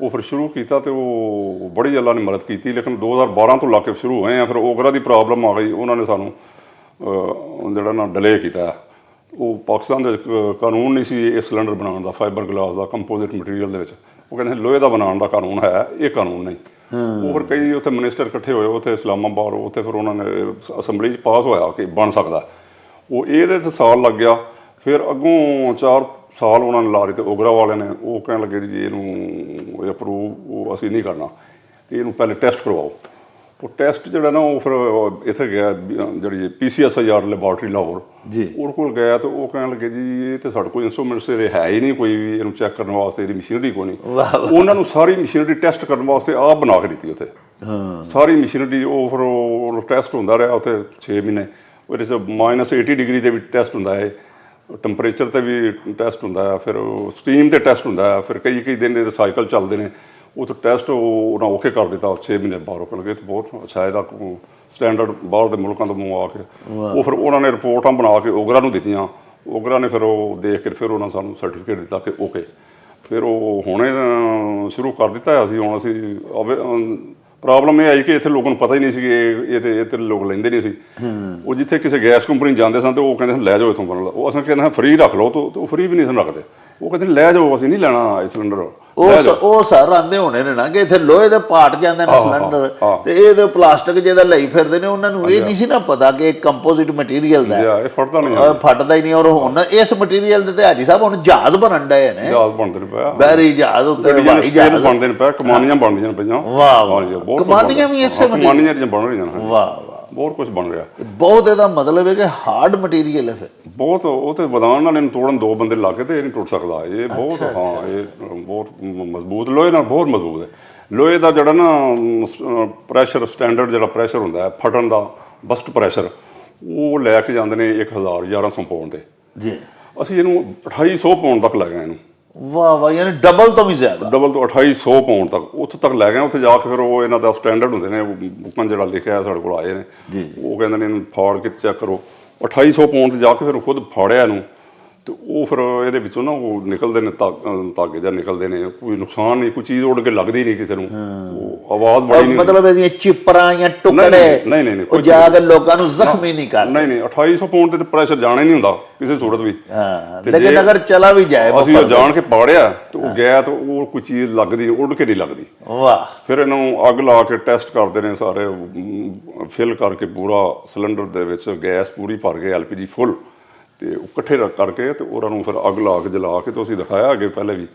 ਉਹ ਫਿਰ ਸ਼ੁਰੂ ਕੀਤਾ ਤੇ ਉਹ ਬੜੀ ਅੱਲਾ ਨੇ ਮਦਦ ਕੀਤੀ। ਲੇਕਿਨ 2012 ਤੋਂ ਲਾ ਕੇ ਸ਼ੁਰੂ ਹੋਏ ਆ। ਫਿਰ ਓਗਰਾ ਦੀ ਪ੍ਰੋਬਲਮ ਆ ਗਈ, ਉਹਨਾਂ ਨੇ ਸਾਨੂੰ ਜਿਹੜਾ ਨਾ ਡਿਲੇ ਕੀਤਾ। ਉਹ ਪਾਕਿਸਤਾਨ ਦੇ ਕਾਨੂੰਨ ਨਹੀਂ ਸੀ ਇਹ ਸਿਲੰਡਰ ਬਣਾਉਣ ਦਾ, ਫਾਈਬਰ ਗਲਾਸ ਦਾ, ਕੰਪੋਜ਼ਿਟ ਮਟੀਰੀਅਲ ਦੇ ਵਿੱਚ। ਉਹ ਕਹਿੰਦੇ ਲੋਹੇ ਦਾ ਬਣਾਉਣ ਦਾ ਕਾਨੂੰਨ ਹੈ, ਇਹ ਕਾਨੂੰਨ ਨਹੀਂ। ਉਹ ਫਿਰ ਕਈ ਉੱਥੇ ਮਿਨਿਸਟਰ ਇਕੱਠੇ ਹੋਏ ਉੱਥੇ ਇਸਲਾਮਾਬਾਦ, ਉੱਥੇ ਫਿਰ ਉਹਨਾਂ ਨੇ ਅਸੈਂਬਲੀ 'ਚ ਪਾਸ ਹੋਇਆ ਕਿ ਬਣ ਸਕਦਾ। ਉਹ ਇਹਦੇ 'ਤੇ ਸਾਲ ਲੱਗ ਗਿਆ। ਫਿਰ ਅੱਗੋਂ 4 ਸਾਲ ਉਹਨਾਂ ਨੇ ਲਾ ਦਿੱਤੇ ਓਗਰਾ ਵਾਲਿਆਂ ਨੇ। ਉਹ ਕਹਿਣ ਲੱਗੇ ਜੀ ਇਹਨੂੰ ਅਪਰੂਵ ਅਸੀਂ ਨਹੀਂ ਕਰਨਾ, ਤੇ ਇਹਨੂੰ ਪਹਿਲੇ ਟੈਸਟ ਕਰਵਾਓ। ਉਹ ਟੈਸਟ ਜਿਹੜਾ ਨਾ ਉਹ ਫਿਰ ਇੱਥੇ ਗਿਆ, ਜਿਹੜੀ PCSIR ਲੈਬੋਰਟਰੀ ਲਾਹੌਰ ਜੀ, ਉਹਦੇ ਕੋਲ ਗਿਆ। ਤੇ ਉਹ ਕਹਿਣ ਲੱਗੇ ਜੀ ਇਹ ਤੇ ਸਾਡੇ ਕੋਲ ਇੰਸਟਰੂਮੈਂਟਸ ਇਹਦੇ ਹੈ ਹੀ ਨਹੀਂ ਕੋਈ ਵੀ, ਇਹਨੂੰ ਚੈੱਕ ਕਰਨ ਵਾਸਤੇ ਇਹਦੀ ਮਸ਼ੀਨਰੀ ਕੋਈ ਨਹੀਂ। ਉਹਨਾਂ ਨੂੰ ਸਾਰੀ ਮਸ਼ੀਨਰੀ ਟੈਸਟ ਕਰਨ ਵਾਸਤੇ ਆਪ ਬਣਾ ਕੇ ਦਿੱਤੀ ਉੱਥੇ। ਸਾਰੀ ਮਸ਼ੀਨਰੀ ਉਹ ਫਿਰ ਉਹ ਟੈਸਟ ਹੁੰਦਾ ਰਿਹਾ ਉੱਥੇ 6 ਮਹੀਨੇ। ਉਹਦੇ 'ਚ -80 ਡਿਗਰੀ 'ਤੇ ਵੀ ਟੈਸਟ ਹੁੰਦਾ ਹੈ, ਟੈਂਪਰੇਚਰ 'ਤੇ ਵੀ ਟੈਸਟ ਹੁੰਦਾ ਹੈ, ਫਿਰ ਸਟੀਮ 'ਤੇ ਟੈਸਟ ਹੁੰਦਾ ਹੈ, ਫਿਰ ਕਈ ਦਿਨ ਦੇ ਸਾਈਕਲ ਚੱਲਦੇ ਨੇ। ਉਹ ਟੈਸਟ ਉਹਨਾਂ ਓਕੇ ਕਰ ਦਿੱਤਾ 6 ਮਹੀਨੇ ਬਾਹਰ। ਉਹ ਕਹਿੰਦੇ ਬਹੁਤ ਅੱਛਾ ਇਹਦਾ ਸਟੈਂਡਰਡ ਬਾਹਰ ਦੇ ਮੁਲਕਾਂ ਤੋਂ ਮੰਗਵਾ ਕੇ। ਉਹ ਫਿਰ ਉਹਨਾਂ ਨੇ ਰਿਪੋਰਟਾਂ ਬਣਾ ਕੇ ਓਗਰਾ ਨੂੰ ਦਿੱਤੀਆਂ। ਓਗਰਾ ਨੇ ਫਿਰ ਉਹ ਦੇਖ ਕੇ ਫਿਰ ਉਹਨਾਂ ਸਾਨੂੰ ਸਰਟੀਫਿਕੇਟ ਦਿੱਤਾ ਕਿ ਓਕੇ। ਫਿਰ ਉਹ ਹੁਣੇ ਸ਼ੁਰੂ ਕਰ ਦਿੱਤਾ ਅਸੀਂ। ਹੁਣ ਅਸੀਂ ਪ੍ਰੋਬਲਮ ਇਹ ਆਈ ਕਿ ਇੱਥੇ ਲੋਕਾਂ ਨੂੰ ਪਤਾ ਹੀ ਨਹੀਂ ਸੀ ਕਿ ਇਹ ਤੇ ਲੋਕ ਲੈਂਦੇ ਨਹੀਂ ਸੀ। ਉਹ ਜਿੱਥੇ ਕਿਸੇ ਗੈਸ ਕੰਪਨੀ ਜਾਂਦੇ ਸਨ ਤੇ ਉਹ ਕਹਿੰਦੇ ਲੈ ਜਾਓ ਇੱਥੋਂ ਬਣਨ। ਉਹ ਅਸੀਂ ਕਹਿੰਦੇ ਫਰੀ ਰੱਖ ਲਓ, ਤਾਂ ਉਹ ਫਰੀ ਵੀ ਨਹੀਂ ਸਨ ਰੱਖਦੇ। ਉਹ ਕਹਿੰਦੇ ਲੈ ਜਾਓ, ਅਸੀਂ ਨਹੀਂ ਲੈਣਾ ਇਹ ਸਿਲੰਡਰ। ਉਹ ਸਰ ਆਂਦੇ ਹੋਣੇ ਨੇ ਨਾ ਕਿ ਇੱਥੇ ਲੋਹੇ ਦੇ ਪਾਟ ਜਾਂਦੇ ਨੇ ਸਿਲੰਡਰ, ਤੇ ਇਹਦੇ ਪਲਾਸਟਿਕ ਜਿਹਦਾ ਲਈ ਫਿਰਦੇ ਨੇ, ਉਹਨਾਂ ਨੂੰ ਇਹ ਨਹੀਂ ਸੀ ਨਾ ਪਤਾ ਕਿ ਕੰਪੋਜ਼ਿਟ ਮਟੀਰੀਅਲ ਦਾ ਇਹ ਫਟਦਾ ਨਹੀਂ, ਫਟਦਾ ਹੀ ਨਹੀਂ। ਔਰ ਹੁਣ ਇਸ ਮਟੀਰੀਅਲ ਦੇ ਤੇ ਹਾਜੀ ਸਾਹਿਬ ਹੁਣ ਜਹਾਜ਼ ਬਣਨ ਡਏ ਨੇ, ਜਹਾਜ਼ ਬਣਦੇ ਨੇ ਪਿਆ, ਬਹਿਰੀ ਜਹਾਜ਼ ਉੱਤੇ ਹਵਾਈ ਜਹਾਜ਼ ਬਣਦੇ ਨੇ ਪਿਆ, ਕਮਾਨੀਆਂ ਬਣਦੀਆਂ ਨੇ ਪਈਆਂ। ਵਾਹ ਵਾਹ, ਕਮਾਨੀਆਂ ਵੀ ਇਸੇ ਕਮਾਨੀਆਂ ਜਿਹੜੀਆਂ ਬਣ ਰਹੀਆਂ ਨੇ। ਵਾਹ ਵਾਹ, ਬਹੁਤ ਕੁਝ ਬਣ ਰਿਹਾ। ਬਹੁਤ ਇਹਦਾ ਮਤਲਬ ਹੈ ਕਿ ਹਾਰਡ ਮਟੀਰੀਅਲ ਹੈ ਫਿਰ ਬਹੁਤ। ਉਹ ਤੇ ਵਧਾਉਣ ਨਾਲ ਇਹਨੂੰ ਤੋੜਨ 2 ਬੰਦੇ ਲੱਗ ਕੇ ਤੇ ਇਹ ਨਹੀਂ ਟੁੱਟ ਸਕਦਾ। ਇਹ ਬਹੁਤ ਇਹ ਬਹੁਤ ਮਜ਼ਬੂਤ, ਲੋਹੇ ਨਾਲ ਬਹੁਤ ਮਜ਼ਬੂਤ ਹੈ। ਲੋਹੇ ਦਾ ਜਿਹੜਾ ਨਾ ਪ੍ਰੈਸ਼ਰ, ਸਟੈਂਡਰਡ ਜਿਹੜਾ ਪ੍ਰੈਸ਼ਰ ਹੁੰਦਾ ਹੈ ਫਟਣ ਦਾ, ਬਸਟ ਪ੍ਰੈਸ਼ਰ, ਉਹ ਲੈ ਕੇ ਜਾਂਦੇ ਨੇ 1100 ਪਾਉਂਡ ਦੇ ਜੀ। ਅਸੀਂ ਇਹਨੂੰ 2800 ਪਾਉਂਡ ਤੱਕ ਲੈ ਗਏ ਇਹਨੂੰ। ਵਾਹ ਵਾਹ, ਯਾਨੀ ਡਬਲ ਤੋਂ ਵੀ ਜ਼ਿਆਦਾ, ਡਬਲ ਤੋਂ 2800 ਪਾਉਂਡ ਤੱਕ ਉੱਥੇ ਤੱਕ ਲੈ ਗਏ। ਉੱਥੇ ਜਾ ਕੇ ਫਿਰ ਉਹ ਇਹਨਾਂ ਦਾ ਸਟੈਂਡਰਡ ਹੁੰਦੇ ਨੇ, ਬੁੱਕਾਂ ਜਿਹੜਾ ਲਿਖਿਆ ਸਾਡੇ ਕੋਲ ਆਏ ਨੇ, ਉਹ ਕਹਿੰਦੇ ਨੇ ਇਹਨੂੰ ਫਾੜ ਕੇ ਚੈੱਕ ਕਰੋ। 2800 ਪਾਉਂਡ ਤੇ ਜਾ ਕੇ ਫਿਰ ਖੁਦ ਫਾੜਿਆ ਇਹਨੂੰ, ਤੇ ਉਹ ਫਿਰ ਇਹਦੇ ਵਿੱਚੋਂ ਨਾ ਉਹ ਨਿਕਲਦੇ ਨੇ ਧਾਗੇ ਜਾਂ ਨਿਕਲਦੇ ਨੇ, ਕੋਈ ਨੁਕਸਾਨ ਨਹੀਂ, ਕੋਈ ਚੀਜ਼ ਉੱਡ ਕੇ ਲੱਗਦੀ ਨਹੀਂ ਕਿਸੇ ਨੂੰ, ਉਹ ਆਵਾਜ਼ ਬੜੀ ਨਹੀਂ, ਮਤਲਬ ਇਹਦੀਆਂ ਚਿਪਰਾਂ ਜਾਂ ਟੁਕੜੇ ਨਹੀਂ ਉਹ ਜਾ ਕੇ ਲੋਕਾਂ ਨੂੰ ਜ਼ਖਮੀ ਨਹੀਂ ਕਰਦੇ। ਨਹੀਂ 2800 ਪਾਉਂਡ ਤੇ ਪ੍ਰੈਸ਼ਰ ਜਾਣਾ ਹੀ ਨਹੀਂ ਹੁੰਦਾ ਕਿਸੇ ਸੂਰਤ ਵੀ। ਲੇਕਿਨ ਅਗਰ ਚਲਾ ਵੀ ਜਾਏ, ਅਸੀਂ ਜਾਣ ਕੇ ਪਾੜਿਆ ਤੇ ਉਹ ਗਿਆ ਤਾਂ ਉਹ ਕੋਈ ਚੀਜ਼ ਲੱਗਦੀ, ਉੱਡ ਕੇ ਨਹੀਂ ਲੱਗਦੀ। ਵਾਹ। ਫਿਰ ਇਹਨੂੰ ਅੱਗ ਲਾ ਕੇ ਟੈਸਟ ਕਰਦੇ ਨੇ ਸਾਰੇ, ਫਿਲ ਕਰਕੇ ਪੂਰਾ ਸਿਲੰਡਰ ਦੇ ਵਿੱਚ ਗੈਸ ਪੂਰੀ ਭਰ ਕੇ LPG ਫੁੱਲ, ਤੇ ਉਹ ਇਕੱਠੇ ਕਰਕੇ ਤੇ ਉਹਨਾਂ ਨੂੰ ਫਿਰ ਅੱਗ ਲਾ ਕੇ ਜਲਾ ਕੇ, ਤੇ ਅਸੀਂ ਦਿਖਾਇਆ ਅੱਗੇ ਪਹਿਲੇ ਵੀ,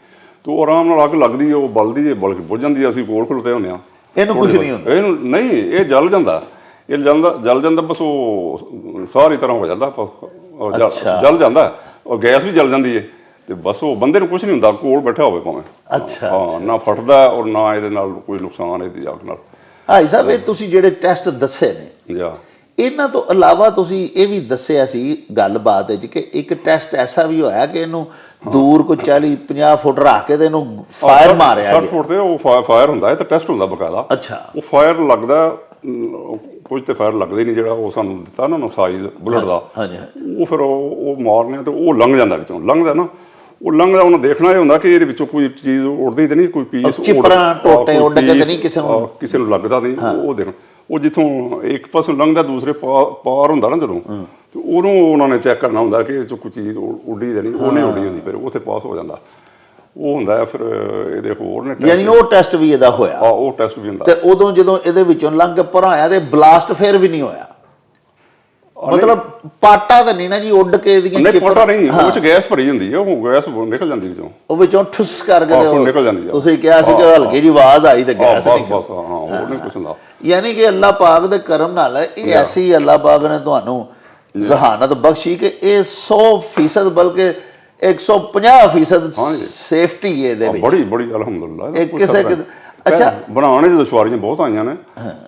ਤੇ ਉਹ ਆਰਾਮ ਨਾਲ ਅੱਗ ਲੱਗਦੀ, ਉਹ ਬਲਦੀ ਹੈ, ਬਲ ਕੇ ਬੁੱਝ ਜਾਂਦੀ। ਅਸੀਂ ਕੋਲ ਖਲੋਤੇ ਹੁੰਦੇ ਹਾਂ, ਇਹਨੂੰ ਕੁਝ ਨਹੀਂ ਹੁੰਦਾ, ਇਹਨੂੰ ਨਹੀਂ, ਇਹ ਜਲ ਜਾਂਦਾ, ਇਹ ਜਲ ਜਾਂਦਾ ਬਸ, ਉਹ ਸਾਰੀ ਤਰ੍ਹਾਂ ਹੋ ਜਾਂਦਾ, ਜਲ ਜਾਂਦਾ, ਉਹ ਗੈਸ ਵੀ ਜਲ ਜਾਂਦੀ ਹੈ, ਤੇ ਬਸ ਉਹ ਬੰਦੇ ਨੂੰ ਕੁਝ ਨਹੀਂ ਹੁੰਦਾ, ਕੋਲ ਬੈਠਾ ਹੋਵੇ ਭਾਵੇਂ। ਹਾਂ, ਨਾ ਫਟਦਾ ਔਰ ਨਾ ਇਹਦੇ ਨਾਲ ਕੋਈ ਨੁਕਸਾਨ ਇਹਦੀ ਅੱਗ ਨਾਲ। ਭਾਈ ਸਾਹਿਬ, ਇਹ ਤੁਸੀਂ ਜਿਹੜੇ ਟੈਸਟ ਦੱਸੇ ਨੇ, ਇਹਨਾਂ ਤੋਂ ਇਲਾਵਾ ਤੁਸੀਂ ਇਹ ਵੀ ਦੱਸਿਆ ਸੀ ਗੱਲਬਾਤ ਵਿੱਚ ਕਿ ਇੱਕ ਟੈਸਟ ਐਸਾ ਵੀ ਹੋਇਆ ਕਿ ਇਹਨੂੰ ਦੂਰ ਕੋਈ 40-50 ਫੁੱਟ ਰੱਖ ਕੇ ਤੇ ਇਹਨੂੰ ਫਾਇਰ ਮਾਰਿਆ 60 ਫੁੱਟ ਤੇ ਉਹ ਫਾਇਰ ਹੁੰਦਾ ਹੈ, ਤੇ ਟੈਸਟ ਹੁੰਦਾ ਬਕਾਇਦਾ। ਅੱਛਾ। ਉਹ ਫਾਇਰ ਲੱਗਦਾ, ਕੁਝ ਤੇ ਫਾਇਰ ਲੱਗਦਾ ਹੀ ਨਹੀਂ, ਜਿਹੜਾ ਉਹ ਸਾਨੂੰ ਦਿੱਤਾ ਨਾ ਸਾਈਜ਼ ਬੁਲਟ ਦਾ, ਉਹ ਫਿਰ ਉਹ ਮਾਰਨੇ ਤੇ ਉਹ ਲੰਘ ਜਾਂਦਾ ਵਿੱਚੋਂ, ਲੰਘਦਾ ਨਾ, ਉਹ ਲੰਘਦਾ, ਉਹਨੂੰ ਦੇਖਣਾ ਇਹ ਹੁੰਦਾ ਕਿ ਇਹਦੇ ਵਿੱਚੋਂ ਕੋਈ ਚੀਜ਼ ਉੜਦੀ ਤੇ ਨਹੀਂ, ਕੋਈ ਪੀਸ ਚਿਪਰਾਂ ਟੋਟੇ ਉੱਡ ਕੇ ਤੇ ਨਹੀਂ ਕਿਸੇ ਨੂੰ ਲੱਗਦਾ ਨਹੀਂ, ਉਹ ਦੇਖਣਾ। ਉਹ ਜਿੱਥੋਂ ਇੱਕ ਪਾਸੋਂ ਲੰਘਦਾ ਦੂਸਰੇ ਪਾਰ ਹੁੰਦਾ ਨਾ ਜਦੋਂ, ਤੇ ਉਹਨੂੰ ਉਹਨਾਂ ਨੇ ਚੈੱਕ ਕਰਨਾ ਹੁੰਦਾ ਕਿ ਇਹ 'ਚੋਂ ਕੋਈ ਚੀਜ਼ ਉੱਡੀ ਤੇ ਨਹੀਂ, ਉਹ ਨਹੀਂ ਉੱਡੀ ਹੁੰਦੀ, ਫਿਰ ਉੱਥੇ ਪਾਸ ਹੋ ਜਾਂਦਾ। ਉਹ ਹੁੰਦਾ ਹੈ ਫਿਰ ਇਹਦੇ ਹੋਰ ਨੇ, ਯਾਨੀ ਉਹ ਟੈਸਟ ਵੀ ਇਹਦਾ ਹੋਇਆ। ਉਹ ਟੈਸਟ ਵੀ ਹੁੰਦਾ। ਤੇ ਉਦੋਂ ਜਦੋਂ ਇਹਦੇ ਵਿੱਚੋਂ ਲੰਘ ਕੇ ਭਰਾ ਆਇਆ ਤੇ ਬਲਾਸਟ ਫਿਰ ਵੀ ਨਹੀਂ ਹੋਇਆ, ਮਤਲਬ ਪਾਟਾ ਤਾਂ ਨਹੀਂ ਨਾ ਜੀ ਉੱਡ ਕੇ ਇਹਦੀਆਂ ਨਹੀਂ, ਪਾਟਾ ਨਹੀਂ, ਉਹ 'ਚ ਗੈਸ ਭਰੀ ਹੁੰਦੀ ਹੈ, ਉਹ ਗੈਸ ਨਿਕਲ ਜਾਂਦੀ ਵਿੱਚੋਂ, ਉਹ ਵਿੱਚੋਂ ਠੁੱਸ ਕਰਕੇ ਨਿਕਲ ਜਾਂਦੀ ਹੈ। ਤੁਸੀਂ ਕਿਹਾ ਸੀ ਕਿ ਹਲਕੀ ਜਿਹੀ ਆਵਾਜ਼ ਆਈ ਤੇ ਗੈਸ ਨਿਕਲ। ਬਸ ਹਾਂ, ਹੋਰ ਨਹੀਂ ਕੁਛ ਹੁੰਦਾ। ਯਾਨੀ ਕਿ ਅੱਲਾਹ ਪਾਕ ਦੇ ਕਰਮ ਨਾਲ ਇਹ ਐਸੀ ਅੱਲਾਹ ਪਾਕ ਨੇ ਤੁਹਾਨੂੰ ਜ਼ਹਾਨਤ ਬਖਸ਼ੀ ਕਿ ਇਹ 100% ਬਲਕਿ 150% ਸੇਫਟੀ ਹੈ ਇਹਦੇ ਵਿੱਚ, ਬੜੀ ਅਲਹਮਦੁਲਿਲਾ। ਇਹ ਕਿਸੇ ਅੱਛਾ, ਬਣਾਉਣੇ ਚ ਦੁਸ਼ਵਾਰੀਆਂ ਬਹੁਤ ਆਈਆਂ ਨੇ,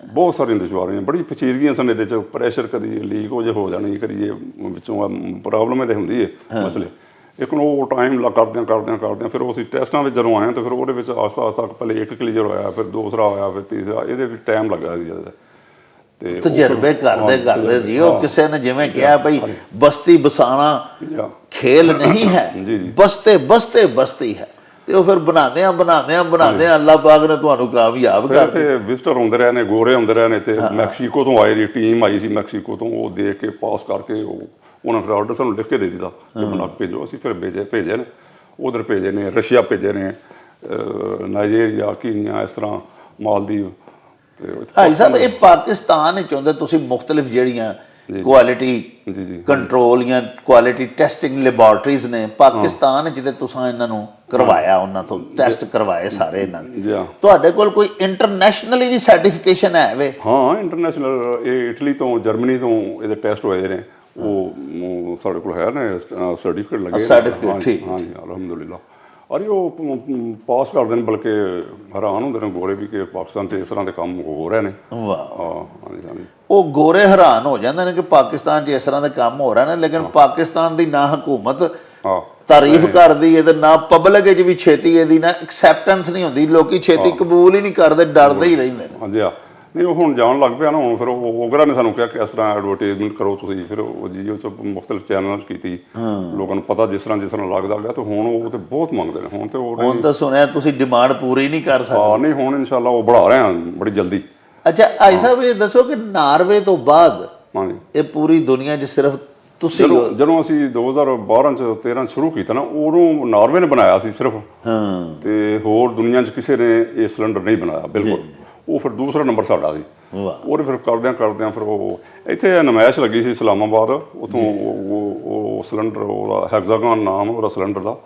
ਬਹੁਤ ਸਾਰੀਆਂ ਦੁਸ਼ਵਾਰੀਆਂ, ਬੜੀ ਪਚੀਦਗੀਆਂ ਸਨ ਇਹਦੇ ਚ। ਪ੍ਰੈਸ਼ਰ ਕਦੀ ਲੀਕ ਹੋ ਜਾਣੀ, ਕਦੀ ਇਹ ਵਿੱਚੋਂ ਪ੍ਰੋਬਲਮ ਇਹਦੇ ਹੁੰਦੀ ਹੈ ਮਸਲੇ। ਇੱਕ ਨੂੰ ਉਹ ਟਾਈਮ ਕਰਦਿਆਂ ਫਿਰ ਅਸੀਂ ਟੈਸਟਾਂ ਵਿੱਚ ਜਦੋਂ ਆਏ ਤਾਂ ਫਿਰ ਉਹਦੇ ਵਿੱਚ ਆਸਤਾ ਪਹਿਲੇ ਇੱਕ ਕਲੀਅਰ ਹੋਇਆ, ਫਿਰ ਦੂਸਰਾ ਹੋਇਆ, ਫਿਰ ਤੀਸਰਾ, ਇਹਦੇ ਵਿੱਚ ਟਾਈਮ ਲੱਗਾ ਸੀ ਜ਼ਿਆਦਾ। ਤੇ ਤਜਰਬੇ ਕਰਦੇ ਜੀ, ਉਹ ਕਿਸੇ ਨੇ ਜਿਵੇਂ ਕਿਹਾ ਭਈ ਬਸਤੀ ਬਸਾਣਾ ਖੇਲ ਨਹੀਂ ਹੈ, ਬਸਤੀ ਹੈ, ਤੇ ਉਹ ਫਿਰ ਬਣਾਉਂਦੇ ਅੱਲਾਹ ਪਾਕ ਨੇ ਤੁਹਾਨੂੰ ਕਾਮਯਾਬ ਕਰ ਦਿੱਤਾ। ਤੇ ਵਿਜ਼ਟਰ ਹੁੰਦੇ ਰਹੇ ਨੇ, ਗੋਰੇ ਹੁੰਦੇ ਰਹੇ ਨੇ, ਤੇ ਮੈਕਸੀਕੋ ਤੋਂ ਆਏ ਦੀ ਟੀਮ ਆਈ ਸੀ, ਮੈਕਸੀਕੋ ਤੋਂ, ਉਹ ਦੇਖ ਕੇ ਪਾਸ ਕਰਕੇ ਉਹਨਾਂ ਫਿਰ ਆਰਡਰ ਸਾਨੂੰ ਲਿਖ ਕੇ ਦੇ ਦਿੱਤਾ ਕਿ ਬਣਾ ਕੇ ਭੇਜੋ। ਅਸੀਂ ਫਿਰ ਭੇਜੇ ਨੇ, ਉਧਰ ਭੇਜੇ ਨੇ, ਰਸ਼ੀਆ ਭੇਜੇ ਨੇ, ਨਾਈਜੀਰੀਆ, ਕੀਨੀਆ, ਇਸ ਤਰ੍ਹਾਂ ਮਾਲਦੀਵ। ਭਾਈ ਸਾਹਿਬ, ਇਹ ਪਾਕਿਸਤਾਨ ਵਿੱਚ ਹੁੰਦੇ ਤੁਸੀਂ ਮੁਖਤਲਿਫ ਜਿਹੜੀਆਂ ਕੁਆਲਿਟੀ ਕੰਟਰੋਲ ਜਾਂ ਕੁਆਲਿਟੀ ਟੈਸਟਿੰਗ ਲੈਬੋਰਟਰੀਜ਼ ਨੇ ਪਾਕਿਸਤਾਨ ਜਿਹਦੇ ਤੁਸੀਂ ਇਹਨਾਂ ਨੂੰ ਕਰਵਾਇਆ, ਉਹਨਾਂ ਤੋਂ ਟੈਸਟ ਕਰਵਾਏ ਸਾਰੇ ਇਹਨਾਂ ਦੇ, ਤੁਹਾਡੇ ਕੋਲ ਕੋਈ ਇੰਟਰਨੈਸ਼ਨਲੀ ਵੀ ਸਰਟੀਫਿਕੇਸ਼ਨ ਹੈ ਵੇ? ਹਾਂ, ਇੰਟਰਨੈਸ਼ਨਲ, ਇਹ ਇਟਲੀ ਤੋਂ, ਜਰਮਨੀ ਤੋਂ ਇਹਦੇ ਟੈਸਟ ਹੋਏ ਨੇ, ਉਹ ਸਾਡੇ ਕੋਲ ਹੈ ਨੇ ਸਰਟੀਫਿਕੇਟ ਲੱਗੇ। ਹਾਂਜੀ, ਅਲਹਮਦੁਲਿਲਾ। ਅਰੇ ਉਹ ਪਾਸ ਕਰਦੇ ਨੇ, ਬਲਕਿ ਹੈਰਾਨ ਹੁੰਦੇ ਨੇ ਗੋਰੇ ਵੀ ਕਿ ਪਾਕਿਸਤਾਨ 'ਚ ਇਸ ਤਰ੍ਹਾਂ ਦੇ ਕੰਮ ਹੋ ਰਹੇ ਨੇ। ਉਹ ਗੋਰੇ ਹੈਰਾਨ ਹੋ ਜਾਂਦੇ ਨੇ ਕਿ ਪਾਕਿਸਤਾਨ 'ਚ ਇਸ ਤਰ੍ਹਾਂ ਦੇ ਕੰਮ ਹੋ ਰਹੇ ਨੇ, ਲੇਕਿਨ ਪਾਕਿਸਤਾਨ ਦੀ ਨਾ ਹਕੂਮਤ ਤਾਰੀਫ ਕਰਦੀ ਹੈ ਤੇ ਨਾ ਪਬਲਿਕ ਵਿੱਚ ਵੀ ਛੇਤੀ ਇਹਦੀ ਨਾ ਐਕਸੈਪਟੈਂਸ ਨਹੀਂ ਹੁੰਦੀ, ਲੋਕੀ ਛੇਤੀ ਕਬੂਲ ਹੀ ਨਹੀਂ ਕਰਦੇ, ਡਰਦੇ ਹੀ ਰਹਿੰਦੇ ਨੇ। ਹਾਂਜੀ, ਨਹੀਂ ਉਹ ਹੁਣ ਜਾਣ ਲੱਗ ਪਿਆ ਨਾ, ਹੁਣ ਫਿਰ ਉਹ ਓਗਰਾ ਨੇ ਸਾਨੂੰ ਕਿਹਾ ਕਿ ਇਸ ਤਰ੍ਹਾਂ ਐਡਵਰਟਾਈਜ਼ਮੈਂਟ ਕਰੋ ਤੁਸੀਂ, ਫਿਰ ਉਹ ਜੀਓ 'ਚ ਮੁਖਤਲਿਫ ਚੈਨਲਾਂ 'ਚ ਕੀਤੀ, ਲੋਕਾਂ ਨੂੰ ਪਤਾ ਜਿਸ ਤਰ੍ਹਾਂ ਲੱਗਦਾ ਗਿਆ, ਤੇ ਹੁਣ ਉਹ ਤੇ ਬਹੁਤ ਮੰਗਦੇ ਨੇ। ਹੁਣ ਤਾਂ ਸੁਣਿਆ ਤੁਸੀਂ ਡਿਮਾਂਡ ਪੂਰੀ ਨਹੀਂ ਕਰ ਸਕਦੇ। ਨਹੀਂ, ਹੁਣ ਇਨਸ਼ਾਅੱਲਾ ਉਹ बढ़ा ਰਹੇ ਹਾਂ ਬੜੀ ਜਲਦੀ। ਅੱਛਾ, ਭਾਈ ਸਾਹਿਬ ਇਹ ਦੱਸੋ ਕਿ ਨਾਰਵੇ ਤੋਂ ਬਾਅਦ ਇਹ ਪੂਰੀ ਦੁਨੀਆ 'ਚ ਸਿਰਫ ਤੁਸੀਂ ਜਦੋਂ ਅਸੀਂ 2012 ਚ 13 ਸ਼ੁਰੂ ਕੀਤਾ ਨਾ, ਉਦੋਂ ਨਾਰਵੇ ਨੇ ਬਣਾਇਆ ਸੀ ਸਿਰਫ, ਹਾਂ ਤੇ ਹੋਰ ਦੁਨੀਆ 'ਚ ਕਿਸੇ ਨੇ ਇਹ ਸਿਲੰਡਰ ਨਹੀਂ ਬਣਾਇਆ ਬਿਲਕੁਲ। ਉਹ ਫਿਰ ਦੂਸਰਾ ਨੰਬਰ ਸਾਡਾ ਸੀ। ਵਾਹ ਉਹਦੇ ਫਿਰ ਕਰਦਿਆਂ ਫਿਰ ਉਹ ਇੱਥੇ ਨਮਾਇਸ਼ ਲੱਗੀ ਸੀ ਇਸਲਾਮਾਬਾਦ, ਉੱਥੋਂ ਉਹ ਸਿਲੰਡਰ, ਉਹਦਾ ਹੈਗਜ਼ਾਗਨ ਨਾਮ ਉਹਦਾ ਸਿਲੰਡਰ ਦਾ,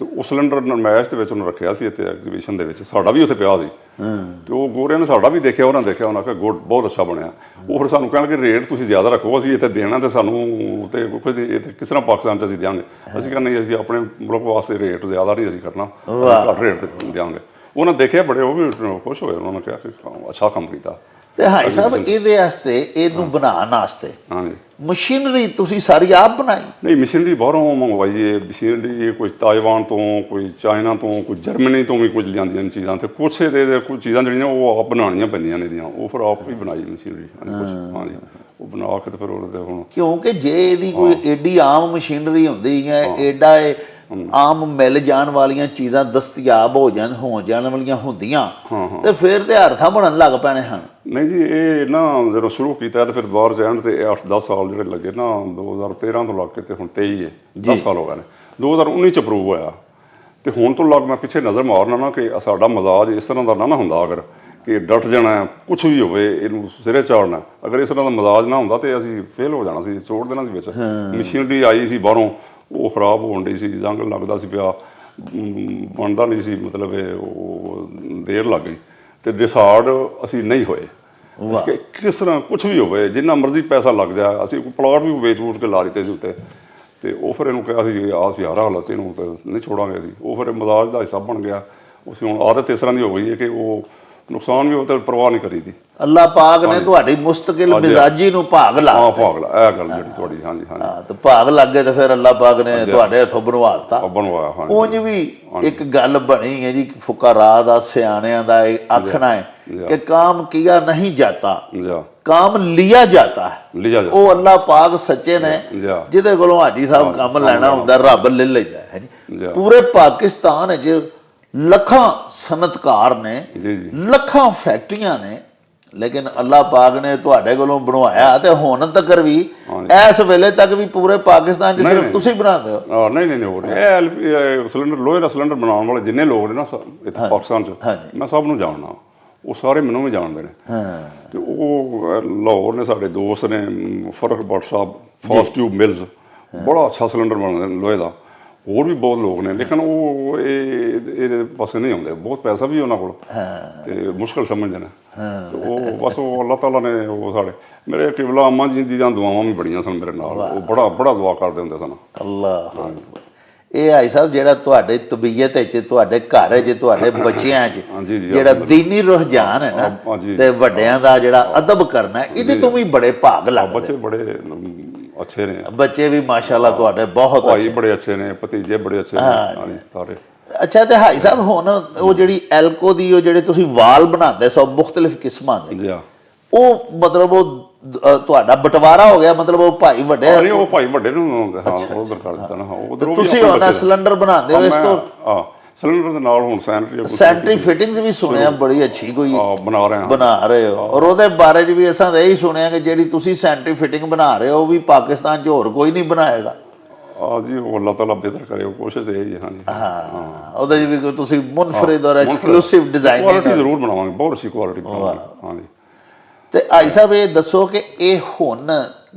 ਤੇ ਉਹ ਸਿਲੰਡਰ ਨਮਾਇਸ਼ ਦੇ ਵਿੱਚ ਉਹਨੂੰ ਰੱਖਿਆ ਸੀ ਇੱਥੇ ਐਗਜ਼ੀਬਿਸ਼ਨ ਦੇ ਵਿੱਚ, ਸਾਡਾ ਵੀ ਉੱਥੇ ਪਿਆ ਸੀ। ਤੇ ਉਹ ਗੋਰਿਆਂ ਨੇ ਸਾਡਾ ਵੀ ਦੇਖਿਆ, ਉਹਨਾਂ ਦੇਖਿਆ, ਉਹਨਾਂ ਕਿਹਾ ਗੁੱਡ, ਬਹੁਤ ਅੱਛਾ ਬਣਿਆ। ਉਹ ਫਿਰ ਸਾਨੂੰ ਕਹਿਣਗੇ ਰੇਟ ਤੁਸੀਂ ਜ਼ਿਆਦਾ ਰੱਖੋ, ਅਸੀਂ ਇੱਥੇ ਦੇਣਾ ਤੇ ਸਾਨੂੰ ਤੇ ਇੱਥੇ ਕਿਸ ਤਰ੍ਹਾਂ ਪਾਕਿਸਤਾਨ 'ਚ ਅਸੀਂ ਦਿਆਂਗੇ। ਅਸੀਂ ਕਹਿੰਦੇ ਨਹੀਂ, ਅਸੀਂ ਆਪਣੇ ਮੁਲਕ ਵਾਸਤੇ ਰੇਟ ਜ਼ਿਆਦਾ ਨਹੀਂ ਅਸੀਂ ਕਰਨਾ, ਘੱਟ ਰੇਟ ਤੇ ਦਿਆਂਗੇ। ਉਹਨਾਂ ਦੇਖਿਆ ਬੜੇ, ਉਹ ਵੀ ਖੁਸ਼ ਹੋਏ, ਉਹਨਾਂ ਨੇ ਕਿਹਾ ਕਿ ਅੱਛਾ ਕੰਮ ਕੀਤਾ। ਤੇ ਹਾਈ ਸਾਹਿਬ ਇਹਦੇ ਵਾਸਤੇ, ਇਹਨੂੰ ਬਣਾਉਣ ਵਾਸਤੇ ਹਾਂਜੀ, ਮਸ਼ੀਨਰੀ ਤੁਸੀਂ ਸਾਰੀ ਆਪ ਬਣਾਈ? ਨਹੀਂ, ਮਸ਼ੀਨਰੀ ਬਾਹਰੋਂ ਮੰਗਵਾਈ ਹੈ। ਮਸ਼ੀਨਰੀ ਕੋਈ ਤਾਇਵਾਨ ਤੋਂ, ਕੋਈ ਚਾਈਨਾ ਤੋਂ, ਕੋਈ ਜਰਮਨੀ ਤੋਂ ਵੀ ਕੁਝ ਲਿਆਂਦੀਆਂ ਨੇ ਚੀਜ਼ਾਂ, ਤੇ ਕੁਛ ਇਹਦੇ ਕੁਝ ਚੀਜ਼ਾਂ ਜਿਹੜੀਆਂ ਉਹ ਆਪ ਬਣਾਉਣੀਆਂ ਪੈਂਦੀਆਂ ਨੇ ਇਹਦੀਆਂ, ਉਹ ਫਿਰ ਆਪ ਹੀ ਬਣਾਈ ਮਸ਼ੀਨਰੀ। ਹਾਂਜੀ, ਉਹ ਬਣਾ ਕੇ ਤੇ ਫਿਰ ਉਹਦੇ ਤੇ ਹੁਣ, ਕਿਉਂਕਿ ਜੇ ਇਹਦੀ ਕੋਈ ਏਡੀ ਆਮ ਮਸ਼ੀਨਰੀ ਹੁੰਦੀ ਹੈ, ਏਡਾ ਆਮ ਮਿਲ ਜਾਣ ਵਾਲੀਆਂ ਚੀਜ਼ਾਂ ਦਸਤਿਆਬ ਹੋ ਜਾਣ ਵਾਲੀਆਂ ਹੁੰਦੀਆਂ, ਤੇ ਫਿਰ ਤੇ ਹਰਥਾਂ ਬਣਨ ਲੱਗ ਪੈਣੇ ਹਨ। ਨਹੀਂ ਜੀ, ਇਹ ਨਾ ਜਦੋਂ ਸ਼ੁਰੂ ਕੀਤਾ ਤੇ ਫਿਰ ਬਾਹਰ ਜਾਣ ਤੇ 8-10 ਸਾਲ ਜਿਹੜੇ ਲੱਗੇ ਨਾ, 2013 ਤੋਂ ਲੱਗ ਕੇ ਤੇ ਹੁਣ 23 ਹੈ, 10 ਸਾਲ ਹੋ ਗਏ ਨੇ। 2019 ਚ ਅਪਰੂਵ ਹੋਇਆ, ਤੇ ਹੁਣ ਤੋਂ ਲੱਗ ਮੈਂ ਪਿੱਛੇ ਨਜ਼ਰ ਮਾਰਨਾ ਨਾ ਕਿ ਸਾਡਾ ਮਜ਼ਾਜ ਇਸ ਤਰ੍ਹਾਂ ਦਾ ਨਾ ਹੁੰਦਾ, ਅਗਰ ਕਿ ਡਟ ਜਾਣਾ, ਕੁਛ ਵੀ ਹੋਵੇ ਇਹਨੂੰ ਸਿਰੇ ਚਾੜਨਾ, ਅਗਰ ਇਸ ਤਰ੍ਹਾਂ ਦਾ ਮਜ਼ਾਜ ਨਾ ਹੁੰਦਾ ਤੇ ਅਸੀਂ ਫੇਲ ਹੋ ਜਾਣਾ ਸੀ, ਛੋੜ ਦੇਣਾ ਸੀ ਵਿੱਚ। ਮਸ਼ੀਨਰੀ ਆਈ ਸੀ ਬਾਹਰੋਂ, ਉਹ ਖਰਾਬ ਹੋਣ ਡਈ ਸੀ, ਜੰਗ ਲੱਗਦਾ ਸੀ ਪਿਆ, ਬਣਦਾ ਨਹੀਂ ਸੀ, ਮਤਲਬ ਉਹ ਦੇਰ ਲੱਗ ਗਈ, ਤੇ ਡਿਸਾਰਡ ਅਸੀਂ ਨਹੀਂ ਹੋਏ ਕਿ ਕਿਸ ਤਰ੍ਹਾਂ ਕੁਛ ਵੀ ਹੋਵੇ, ਜਿੰਨਾ ਮਰਜ਼ੀ ਪੈਸਾ ਲੱਗ ਜਾਏ। ਅਸੀਂ ਪਲਾਟ ਵੀ ਵੇਚ ਕੇ ਲਾ ਦਿੱਤੇ ਸੀ ਉੱਤੇ, ਤੇ ਉਹ ਫਿਰ ਇਹਨੂੰ ਕਿਹਾ ਸੀ ਆਹ ਸੀ ਹਾਰਾ ਹਾਲਤ, ਇਹਨੂੰ ਤਾਂ ਨਹੀਂ ਛੋੜਾਂਗੇ ਅਸੀਂ। ਉਹ ਫਿਰ ਮਜ਼ਾਜ ਦਾ ਹਿੱਸਾ ਬਣ ਗਿਆ। ਉਸ ਹੁਣ ਆਦਤ ਇਸ ਤਰ੍ਹਾਂ ਦੀ ਹੋ ਗਈ ਹੈ ਕਿ ਉਹ ਨੁਕਸਾਨ ਵੀ ਉਹ ਤਾਂ ਪਰਵਾਹ ਨਹੀਂ ਕਰੀਦੀ। ਅੱਲਾਹ ਪਾਕ ਨੇ ਤੁਹਾਡੀ ਮੁਸਤਕਿਲ ਮਿਜ਼ਾਜੀ ਨੂੰ ਭਾਗ ਲਾ ਹਾਂ, ਭਾਗ ਲਾ, ਇਹ ਗੱਲ ਜਿਹੜੀ ਤੁਹਾਡੀ। ਹਾਂਜੀ ਹਾਂਜੀ, ਹਾਂ, ਤੇ ਭਾਗ ਲੱਗ ਗਏ ਤੇ ਫਿਰ ਅੱਲਾਹ ਪਾਕ ਨੇ ਤੁਹਾਡੇ ਹੱਥੋਂ ਬਣਵਾ ਦਿੱਤਾ। ਬਣਵਾਇਆ। ਹਾਂਜੀ, ਉਂਝ ਵੀ ਇੱਕ ਗੱਲ ਬਣੀ ਹੈ ਜੀ, ਫੁਕਰਾ ਦਾ, ਸਿਆਣਿਆਂ ਦਾ ਆਖਣਾ ਹੈ ਕਿ ਕਾਮ ਕੀਆ ਨਹੀਂ ਜਾਤਾ, काम लिया जाता है। ਉਹ ਅੱਲਾਹ ਪਾਕ ਸੱਚੇ ਨੇ, ਜਿਹਦੇ ਕੋਲੋਂ ਹਾਜੀ ਸਾਹਿਬ ਕੰਮ ਲੈਣਾ ਹੁੰਦਾ ਰੱਬ ਲੈ ਲੈਂਦਾ ਹੈ ਜੀ। ਪੂਰੇ ਪਾਕਿਸਤਾਨ 'ਚ ਲੱਖਾਂ ਸਨਅਤਕਾਰ ਨੇ, ਲੱਖਾਂ ਫੈਕਟਰੀਆਂ ਨੇ, ਲੇਕਿਨ ਅੱਲਾਹ ਪਾਕ ਨੇ ਤੁਹਾਡੇ ਕੋਲੋਂ ਬਣਵਾਇਆ, ਤੇ ਹੁਣ ਤੱਕ ਵੀ ਇਸ ਵੇਲੇ ਤੱਕ ਵੀ ਪੂਰੇ ਪਾਕਿਸਤਾਨ 'ਚ ਸਿਰਫ ਤੁਸੀਂ ਬਣਾਉਂਦੇ ਹੋ। ਨਹੀਂ ਹੋਰ ਇਹ ਸਿਲੰਡਰ, ਲੋਹੇ ਦਾ ਸਿਲੰਡਰ ਬਣਾਉਣ ਵਾਲੇ ਜਿੰਨੇ ਲੋਕ ਨੇ ਨਾ ਇੱਥੇ ਪਾਕਿਸਤਾਨ 'ਚ, ਮੈਂ ਸਭ ਨੂੰ ਜਾਣਦਾ, ਉਹ ਸਾਰੇ ਮੈਨੂੰ ਵੀ ਜਾਣਦੇ ਨੇ। ਤੇ ਉਹ ਲਾਹੌਰ ਨੇ ਸਾਡੇ ਦੋਸਤ ਨੇ, ਫਰਕ ਭੱਟ ਸਾਹਿਬ, ਫਾਸਟ ਟਿਊਬ ਮਿਲਜ਼, ਬੜਾ ਅੱਛਾ ਸਿਲੰਡਰ ਬਣਾਉਂਦੇ ਨੇ ਲੋਹੇ ਦਾ। ਹੋਰ ਵੀ ਬਹੁਤ ਲੋਕ ਨੇ, ਲੇਕਿਨ ਉਹ ਇਹਦੇ ਪਾਸੇ ਨਹੀਂ ਆਉਂਦੇ, ਬਹੁਤ ਪੈਸਾ ਵੀ ਉਹਨਾਂ ਕੋਲ, ਤੇ ਮੁਸ਼ਕਲ ਸਮਝਦੇ ਨੇ। ਤੇ ਉਹ ਬਸ ਉਹ ਅੱਲਾਹ ਤਾਲਾ ਨੇ, ਉਹ ਸਾਡੇ ਮੇਰੇ ਕਿਬਲਾ ਅੰਮਾ ਜੀ ਦੀਆਂ ਦੁਆਵਾਂ ਵੀ ਬੜੀਆਂ ਸਨ ਮੇਰੇ ਨਾਲ, ਉਹ ਬੜਾ ਦੁਆ ਕਰਦੇ ਹੁੰਦੇ ਸਨ। ਅੱਲਾਹ, ਇਹ ਭਾਈ ਸਾਹਿਬ ਜਿਹੜਾ ਤੁਹਾਡੇ ਤਬੀਅਤ 'ਚ, ਤੁਹਾਡੇ ਘਰ 'ਚ, ਤੁਹਾਡੇ ਬੱਚਿਆਂ 'ਚ ਜਿਹੜਾ ਦੀਨੀ ਰੁਝਾਨ ਹੈ ਨਾ, ਤੇ ਵੱਡਿਆਂ ਦਾ ਜਿਹੜਾ ਅਦਬ ਕਰਨਾ, ਇਹਦੇ ਤੋਂ ਵੀ ਬੜੇ ਭਾਗ ਲੱਗਦੇ। ਬੱਚੇ ਬੜੇ ਅੱਛੇ ਨੇ, ਬੱਚੇ ਵੀ ਮਾਸ਼ਾਅੱਲਾ ਤੁਹਾਡੇ ਬਹੁਤ ਭਾਈ ਬੜੇ ਅੱਛੇ ਨੇ, ਭਤੀਜੇ ਬੜੇ ਅੱਛੇ ਨੇ ਸਾਰੇ। ਅੱਛਾ, ਤੇ ਹਾਈ ਸਾਹਿਬ ਹੁਣ ਉਹ ਜਿਹੜੀ ਐਲਕੋ ਦੀ, ਉਹ ਜਿਹੜੇ ਤੁਸੀਂ ਵਾਲ ਬਣਾਉਂਦੇ ਸੋ ਮੁਖਤਲਿਫ ਕਿਸਮਾਂ ਦੇ, ਉਹ ਮਤਲਬ ਉਹ ਤੁਹਾਡਾ ਬਟਵਾਰਾ ਹੋ ਗਿਆ, ਮਤਲਬ ਉਹ ਭਾਈ ਵੱਡੇ? ਨਹੀਂ, ਉਹ ਭਾਈ ਵੱਡੇ ਨੂੰ ਉਧਰ ਕਰ ਦਿੱਤਾ ਨਾ। ਉਧਰ ਤੁਸੀਂ ਹੁਣ ਸਿਲੰਡਰ ਬਣਾਉਂਦੇ ਹੋ, ਇਸ ਤੋਂ ਸਿਲੰਡਰ ਦੇ ਨਾਲ ਹੁਣ ਸੈਨਟਰੀ ਫਿਟਿੰਗਸ ਵੀ ਸੁਣਿਆ ਬੜੀ ਅੱਛੀ ਕੋਈ ਬਣਾ ਰਹੇ ਹੋ, ਔਰ ਉਹਦੇ ਬਾਰੇ 'ਚ ਵੀ ਅਸਾਂ ਤਾਂ ਇਹੀ ਸੁਣਿਆ ਕਿ ਜਿਹੜੀ ਤੁਸੀਂ ਸੈਨਟਰੀ ਫਿਟਿੰਗ ਬਣਾ ਰਹੇ ਹੋ, ਉਹ ਵੀ ਪਾਕਿਸਤਾਨ 'ਚ ਹੋਰ ਕੋਈ ਨਹੀਂ ਬਣਾਏਗਾ। ਜੀ, ਉਹ ਅੱਲਾਹ ਤਾਲਾ ਬਿਹਤਰ ਕਰੇ, ਉਹ ਕੋਸ਼ਿਸ਼ ਇਹ ਹੀ ਹੈ। ਹਾਂਜੀ, ਹਾਂ, ਉਹਦੇ 'ਚ ਵੀ ਕੋਈ ਤੁਸੀਂ ਮੁਨਫਰਿਦ ਔਰ ਐਕਸਕਲੂਸਿਵ ਡਿਜ਼ਾਈਨ ਕੁਆਲਿਟੀ ਜ਼ਰੂਰ ਬਣਾਵਾਂਗੇ, ਬਹੁਤ ਅੱਛੀ ਕੁਆਲਿਟੀ ਬਣਾਵਾਂਗੇ। ਹਾਂਜੀ, ਤੇ ਭਾਈ ਸਾਹਿਬ ਇਹ ਦੱਸੋ ਕਿ ਇਹ ਹੁਣ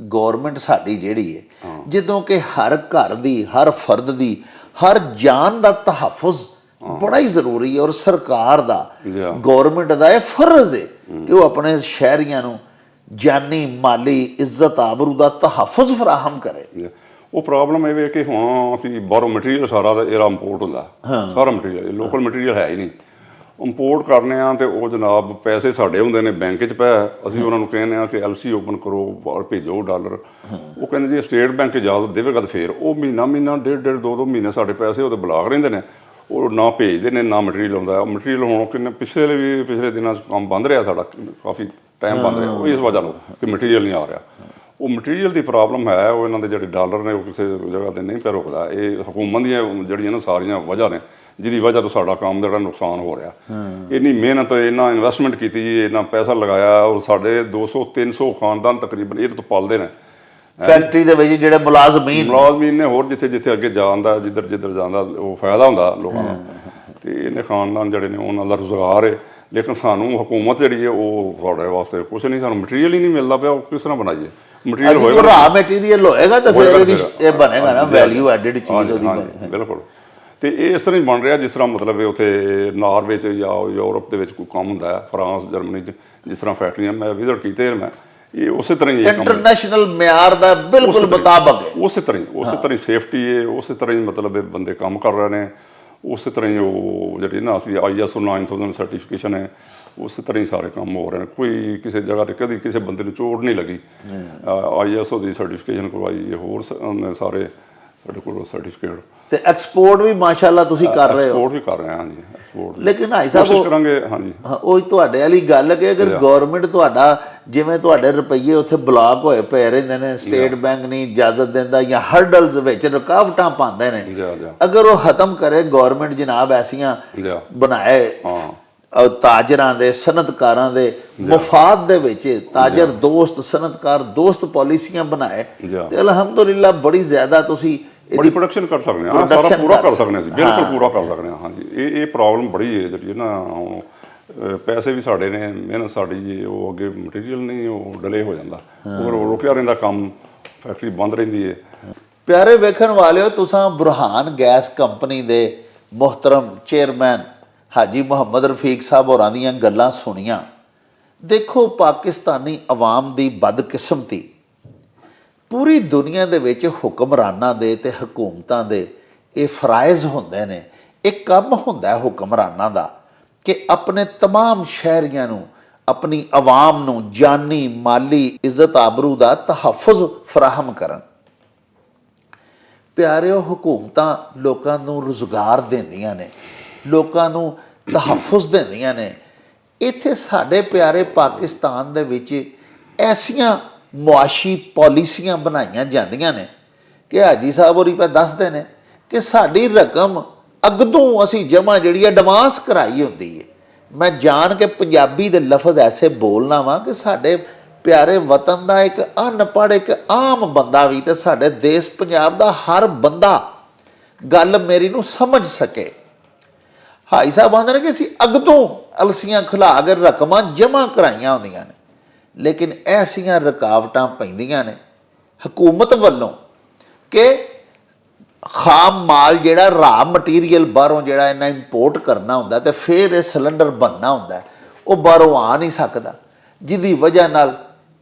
ਗੌਰਮੈਂਟ ਸਾਡੀ ਜਿਹੜੀ ਹੈ, ਜਦੋਂ ਕਿ ਹਰ ਘਰ ਦੀ, ਹਰ ਫਰਦ ਦੀ, ਹਰ ਜਾਨ ਦਾ ਤਹੱਫੁਜ਼ ਬੜਾ ਹੀ ਜ਼ਰੂਰੀ ਹੈ, ਔਰ ਸਰਕਾਰ ਦਾ, ਗੌਰਮੈਂਟ ਦਾ ਇਹ ਫਰਜ਼ ਹੈ ਕਿ ਉਹ ਆਪਣੇ ਸ਼ਹਿਰੀਆਂ ਨੂੰ ਜਾਨੀ, ਮਾਲੀ, ਇੱਜ਼ਤ ਆਬਰੂ ਦਾ ਤਹੱਫੁਜ਼ ਫਰਾਹਮ ਕਰੇ। ਉਹ ਪ੍ਰੋਬਲਮ ਇਹ ਹੈ ਕਿ ਹੁਣ ਅਸੀਂ ਬਾਹਰੋਂ ਮਟੀਰੀਅਲ ਸਾਰਾ ਇਹਦਾ ਇੰਪੋਰਟ ਹੁੰਦਾ, ਸਾਰਾ ਮਟੀਰੀਅਲ, ਲੋਕਲ ਮਟੀਰੀਅਲ ਹੈ ਹੀ ਨਹੀਂ। ਇੰਪੋਰਟ ਕਰਨੇ ਆ, ਤੇ ਉਹ ਜਨਾਬ ਪੈਸੇ ਸਾਡੇ ਹੁੰਦੇ ਨੇ ਬੈਂਕ 'ਚ ਪਏ, ਅਸੀਂ ਉਹਨਾਂ ਨੂੰ ਕਹਿੰਦੇ ਆ ਕਿ LC ਓਪਨ ਕਰੋ, ਭੇਜੋ ਡਾਲਰ। ਉਹ ਕਹਿੰਦੇ ਜੀ ਸਟੇਟ ਬੈਂਕ ਇਜਾਜ਼ਤ ਦੇਵੇਗਾ, ਤਾਂ ਫਿਰ ਉਹ ਮਹੀਨਾ ਡੇਢ 2 ਮਹੀਨੇ ਸਾਡੇ ਪੈਸੇ ਉਹਦੇ ਬਲਾਕ ਰਹਿੰਦੇ ਨੇ, ਉਹ ਨਾ ਭੇਜਦੇ ਨੇ, ਨਾ ਮਟੀਰੀਅਲ ਆਉਂਦਾ। ਮਟੀਰੀਅਲ ਹੁਣ ਕਿੰਨੇ ਪਿਛਲੇ ਦਿਨਾਂ 'ਚ ਕੰਮ ਬੰਦ ਰਿਹਾ ਸਾਡਾ, ਕਾਫੀ ਟਾਈਮ ਬੰਦ ਰਿਹਾ, ਉਹ ਇਸ ਵਜ੍ਹਾ ਨਾਲ ਕਿ ਮਟੀਰੀਅਲ ਨਹੀਂ ਆ ਰਿਹਾ। ਉਹ ਮਟੀਰੀਅਲ ਦੀ ਪ੍ਰੋਬਲਮ ਹੈ, ਉਹ ਇਹਨਾਂ ਦੇ ਜਿਹੜੇ ਡਾਲਰ ਨੇ ਉਹ ਕਿਸੇ ਜਗ੍ਹਾ 'ਤੇ ਨਹੀਂ ਪਿਆ ਰੁਕਦਾ। ਇਹ ਹੁਕੂਮਤ ਦੀਆਂ ਜਿਹੜੀਆਂ ਨਾ ਸਾਰੀਆਂ ਵਜ੍ਹਾ ਨੇ, ਜਿਹਦੀ ਵਜ੍ਹਾ ਤੋਂ ਸਾਡਾ ਕੰਮ ਦਾ ਜਿਹੜਾ ਨੁਕਸਾਨ ਹੋ ਰਿਹਾ। ਇੰਨੀ ਮਿਹਨਤ, ਇੰਨਾ ਇਨਵੈਸਟਮੈਂਟ ਕੀਤੀ, ਇੰਨਾ ਪੈਸਾ ਲਗਾਇਆ, ਔਰ ਸਾਡੇ 200-300 ਖਾਨਦਾਨ ਤਕਰੀਬਨ ਇਹਦੇ ਤੋਂ ਪਲਦੇ ਨੇ, ਫੈਕਟਰੀ ਦੇ ਵਿੱਚ ਜਿਹੜੇ ਮੁਲਾਜ਼ਮੀਨ ਮੁਲਾਜ਼ਮੀਨ ਨੇ ਹੋਰ ਜਿੱਥੇ ਜਿੱਥੇ ਅੱਗੇ ਜਾਂਦਾ, ਜਿੱਧਰ ਜਿੱਧਰ ਜਾਂਦਾ ਉਹ ਫਾਇਦਾ ਹੁੰਦਾ ਲੋਕਾਂ ਦਾ। ਤੇ ਇਹਨੇ ਖਾਨਦਾਨ ਜਿਹੜੇ ਨੇ ਉਹਨਾਂ ਦਾ ਰੁਜ਼ਗਾਰ ਹੈ। ਲੇਕਿਨ ਸਾਨੂੰ ਹੁਕੂਮਤ ਜਿਹੜੀ ਹੈ ਉਹ ਸਾਡੇ ਵਾਸਤੇ ਕੁਛ ਨਹੀਂ, ਸਾਨੂੰ ਮਟੀਰੀਅਲ ਹੀ ਨਹੀਂ ਮਿਲਦਾ ਪਿਆ। ਉਹ ਕਿਸ ਤਰ੍ਹਾਂ ਬਣਾਈਏ? ਮਟੀਰੀਅਲ ਹੋਏਗਾ, ਰਾ ਮਟੀਰੀਅਲ ਹੋਏਗਾ ਤਾਂ ਫਿਰ ਇਹਦੀ ਇਹ ਬਣੇਗਾ ਨਾ ਵੈਲਿਊ ਐਡਿਡ ਚੀਜ਼ ਉਹਦੀ ਬਣੇਗੀ। ਬਿਲਕੁਲ। ਤੇ ਇਹ ਇਸ ਤਰ੍ਹਾਂ ਹੀ ਬਣ ਰਿਹਾ ਜਿਸ ਤਰ੍ਹਾਂ ਮਤਲਬ ਉੱਥੇ ਨਾਰਵੇ 'ਚ ਜਾਂ ਯੂਰਪ ਦੇ ਵਿੱਚ ਕੋਈ ਕੰਮ ਹੁੰਦਾ ਹੈ, ਫਰਾਂਸ, ਜਰਮਨੀ 'ਚ ਜਿਸ ਤਰ੍ਹਾਂ ਫੈਕਟਰੀਆਂ ਮੈਂ ਵਿਜ਼ਿਟ ਕੀਤੇ ਮੈਂ, ਇਹ ਉਸੇ ਤਰ੍ਹਾਂ ਹੀ ਇੰਟਰਨੈਸ਼ਨਲ ਮਿਆਰ ਦਾ ਬਿਲਕੁਲ ਮੁਤਾਬਕ ਹੈ। ਉਸੇ ਤਰ੍ਹਾਂ ਹੀ ਸੇਫਟੀ ਹੈ, ਉਸੇ ਤਰ੍ਹਾਂ ਹੀ ਮਤਲਬ ਇਹ ਬੰਦੇ ਕੰਮ ਕਰ ਰਹੇ ਨੇ। ਉਸੇ ਤਰ੍ਹਾਂ ਹੀ ਉਹ ਜਿਹੜੀ ਨਾ ਅਸੀਂ ISO 9000 ਸਰਟੀਫਿਕੇਸ਼ਨ ਹੈ, ਉਸੇ ਤਰ੍ਹਾਂ ਹੀ ਸਾਰੇ ਕੰਮ ਹੋ ਰਹੇ ਨੇ। ਕੋਈ ਕਿਸੇ ਜਗ੍ਹਾ 'ਤੇ ਕਦੀ ਕਿਸੇ ਬੰਦੇ ਨੂੰ ਚੋਟ ਨਹੀਂ ਲੱਗੀ। ISO ਦੀ ਸਰਟੀਫਿਕੇਸ਼ਨ ਕਰਵਾਈ, ਹੋਰ ਸਾਰੇ ਸਾਡੇ ਕੋਲ ਸਰਟੀਫਿਕੇਟ। ਤੇ ਐਕਸਪੋਰਟ ਵੀ ਮਾਸ਼ਾਅੱਲਾ ਤੁਸੀਂ ਕਰ ਰਹੇ ਹੋ? ਐਕਸਪੋਰਟ ਵੀ ਕਰ ਰਹੇ ਹਾਂ ਜੀ, ਐਕਸਪੋਰਟ। ਲੇਕਿਨ ਭਾਈ ਸਾਹਿਬ ਕੋਸ਼ਿਸ਼ ਕਰਾਂਗੇ। ਹਾਂਜੀ, ਉਹ ਤੁਹਾਡੇ ਵਾਲੀ ਗੱਲ ਕਿ ਅਗਰ ਗਵਰਨਮੈਂਟ ਤੁਹਾਡਾ, ਜਿਵੇਂ ਤੁਹਾਡੇ ਰੁਪਈਏ ਉੱਥੇ ਬਲਾਕ ਹੋਏ ਪਏ ਰਹਿੰਦੇ ਨੇ, ਸਟੇਟ ਬੈਂਕ ਨਹੀਂ ਇਜਾਜ਼ਤ ਦਿੰਦਾ ਜਾਂ ਹਰਡਲਸ ਵਿੱਚ ਰੁਕਾਵਟਾਂ ਪਾਉਂਦੇ ਨੇ, ਅਗਰ ਉਹ ਖਤਮ ਕਰੇ ਗਵਰਨਮੈਂਟ ਜਨਾਬ ਐਸੀਆਂ ਬਣਾਏ ਤਾਜਰਾਂ ਦੇ, ਸਨਅਤਕਾਰਾਂ ਦੇ ਮੁਫਾਦ ਦੇ ਵਿੱਚ ਤਾਜਰ ਦੋਸਤ, ਸਨਅਤਕਾਰ ਦੋਸਤ ਪਾਲਿਸੀਆਂ ਬਣਾਏ, ਤੇ ਅਲਹਮਦੁਲਿਲਾ ਬੜੀ ਜ਼ਿਆਦਾ ਤੁਸੀਂ ਬੜੀ ਪ੍ਰੋਡਕਸ਼ਨ ਕਰ ਸਕਦੇ ਹਾਂ, ਸਾਰਾ ਪੂਰਾ ਕਰ ਸਕਦੇ ਹਾਂ ਅਸੀਂ, ਬਿਲਕੁਲ ਪੂਰਾ ਕਰ ਸਕਦੇ ਹਾਂ। ਹਾਂਜੀ, ਇਹ ਪ੍ਰੋਬਲਮ ਬੜੀ ਹੈ ਜਿਹੜੀ ਨਾ, ਹੁਣ ਪੈਸੇ ਵੀ ਸਾਡੇ ਨੇ, ਮਿਹਨਤ ਸਾਡੀ, ਉਹ ਅੱਗੇ ਮਟੀਰੀਅਲ ਨਹੀਂ, ਉਹ ਡਿਲੇ ਹੋ ਜਾਂਦਾ, ਉਹ ਰੁਕਿਆ ਰਹਿੰਦਾ ਕੰਮ, ਫੈਕਟਰੀ ਬੰਦ ਰਹਿੰਦੀ ਹੈ। ਪਿਆਰੇ ਵੇਖਣ ਵਾਲਿਓ, ਤੁਸੀਂ ਬੁਰਹਾਨ ਗੈਸ ਕੰਪਨੀ ਦੇ ਮੁਹਤਰਮ ਚੇਅਰਮੈਨ ਹਾਜੀ ਮੁਹੰਮਦ ਰਫੀਕ ਸਾਹਿਬ ਹੋਰਾਂ ਦੀਆਂ ਗੱਲਾਂ ਸੁਣੀਆਂ। ਦੇਖੋ, ਪਾਕਿਸਤਾਨੀ ਅਵਾਮ ਦੀ ਬਦਕਿਸਮਤੀ, ਪੂਰੀ ਦੁਨੀਆ ਦੇ ਵਿੱਚ ਹੁਕਮਰਾਨਾਂ ਦੇ ਤੇ ਹਕੂਮਤਾਂ ਦੇ ਇਹ ਫਰਾਇਜ਼ ਹੁੰਦੇ ਨੇ, ਇਹ ਕੰਮ ਹੁੰਦਾ ਹੁਕਮਰਾਨਾਂ ਦਾ ਕਿ ਆਪਣੇ तमाम ਸ਼ਹਿਰੀਆਂ ਨੂੰ, ਆਪਣੀ ਆਵਾਮ ਨੂੰ ਜਾਨੀ ਮਾਲੀ ਇੱਜ਼ਤ ਆਬਰੂ ਦਾ ਤਹੱਫੁਜ਼ ਫਰਾਹਮ ਕਰਨ। ਪਿਆਰਿਓ, ਹਕੂਮਤਾਂ ਲੋਕਾਂ ਨੂੰ ਰੁਜ਼ਗਾਰ ਦਿੰਦੀਆਂ ਨੇ, ਲੋਕਾਂ ਨੂੰ ਤਹੱਫੁਜ਼ ਦਿੰਦੀਆਂ ਨੇ। ਇੱਥੇ ਸਾਡੇ ਪਿਆਰੇ ਪਾਕਿਸਤਾਨ ਦੇ ਵਿੱਚ ਐਸੀਆਂ ਮੁਆਸ਼ੀ ਪਾਲਿਸੀਆਂ ਬਣਾਈਆਂ ਜਾਂਦੀਆਂ ਨੇ ਕਿ ਹਾਜੀ ਸਾਹਿਬ ਹੋਰੀ ਪਾ ਦੱਸਦੇ ਨੇ ਕਿ ਸਾਡੀ ਰਕਮ ਅਗਦੋਂ ਅਸੀਂ ਜਮ੍ਹਾਂ ਜਿਹੜੀ ਐਡਵਾਂਸ ਕਰਾਈ ਹੁੰਦੀ ਹੈ। ਮੈਂ ਜਾਣ ਕੇ ਪੰਜਾਬੀ ਦੇ ਲਫ਼ਜ਼ ਐਸੇ ਬੋਲਣਾ ਵਾਂ ਕਿ ਸਾਡੇ ਪਿਆਰੇ ਵਤਨ ਦਾ ਇੱਕ ਅਨਪੜ੍ਹ, ਇੱਕ ਆਮ ਬੰਦਾ ਵੀ, ਤੇ ਸਾਡੇ ਦੇਸ਼ ਪੰਜਾਬ ਦਾ ਹਰ ਬੰਦਾ ਗੱਲ ਮੇਰੀ ਨੂੰ ਸਮਝ ਸਕੇ। ਹਾਈ ਸਾਹਿਬ ਆਂਦੇ ਨੇ ਕਿ ਅਸੀਂ ਅਗਦੋਂ ਅਲਸੀਆਂ ਖਿਲਾ ਕੇ ਰਕਮਾਂ ਜਮ੍ਹਾਂ ਕਰਾਈਆਂ ਹੁੰਦੀਆਂ ਨੇ, ਲੇਕਿਨ ਐਸੀਆਂ ਰੁਕਾਵਟਾਂ ਪੈਂਦੀਆਂ ਨੇ ਹਕੂਮਤ ਵੱਲੋਂ ਕਿ ਖਾਮ ਮਾਲ ਜਿਹੜਾ ਰਾ ਮਟੀਰੀਅਲ ਬਾਹਰੋਂ ਜਿਹੜਾ ਇਹਨਾਂ ਇੰਪੋਰਟ ਕਰਨਾ ਹੁੰਦਾ ਤੇ ਫਿਰ ਇਹ ਸਿਲੰਡਰ ਬਣਨਾ ਹੁੰਦਾ, ਉਹ ਬਾਹਰੋਂ ਆ ਨਹੀਂ ਸਕਦਾ, ਜਿਹਦੀ ਵਜ੍ਹਾ ਨਾਲ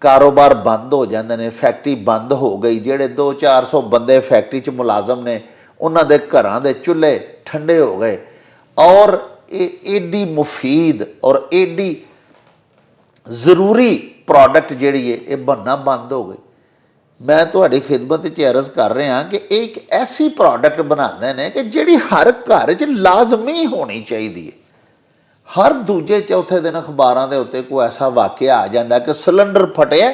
ਕਾਰੋਬਾਰ ਬੰਦ ਹੋ ਜਾਂਦੇ ਨੇ। ਫੈਕਟਰੀ ਬੰਦ ਹੋ ਗਈ, ਜਿਹੜੇ 200-400 ਬੰਦੇ ਫੈਕਟਰੀ 'ਚ ਮੁਲਾਜ਼ਮ ਨੇ, ਉਹਨਾਂ ਦੇ ਘਰਾਂ ਦੇ ਚੁੱਲ੍ਹੇ ਠੰਡੇ ਹੋ ਗਏ, ਔਰ ਇਹ ਏਡੀ ਮੁਫੀਦ ਔਰ ਏਡੀ ਜ਼ਰੂਰੀ ਪ੍ਰੋਡਕਟ ਜਿਹੜੀ ਹੈ ਇਹ ਬਣਨਾ ਬੰਦ ਹੋ ਗਈ। ਮੈਂ ਤੁਹਾਡੀ ਖਿਦਮਤ 'ਚ ਅਰਜ਼ ਕਰ ਰਿਹਾ ਕਿ ਇਹ ਇੱਕ ਐਸੀ ਪ੍ਰੋਡਕਟ ਬਣਾਉਂਦੇ ਨੇ ਕਿ ਜਿਹੜੀ ਹਰ ਘਰ 'ਚ ਲਾਜ਼ਮੀ ਹੋਣੀ ਚਾਹੀਦੀ ਹੈ। ਹਰ ਦੂਜੇ ਚੌਥੇ ਦਿਨ ਅਖਬਾਰਾਂ ਦੇ ਉੱਤੇ ਕੋਈ ਐਸਾ ਵਾਕਿਆ ਆ ਜਾਂਦਾ ਕਿ ਸਿਲੰਡਰ ਫਟਿਆ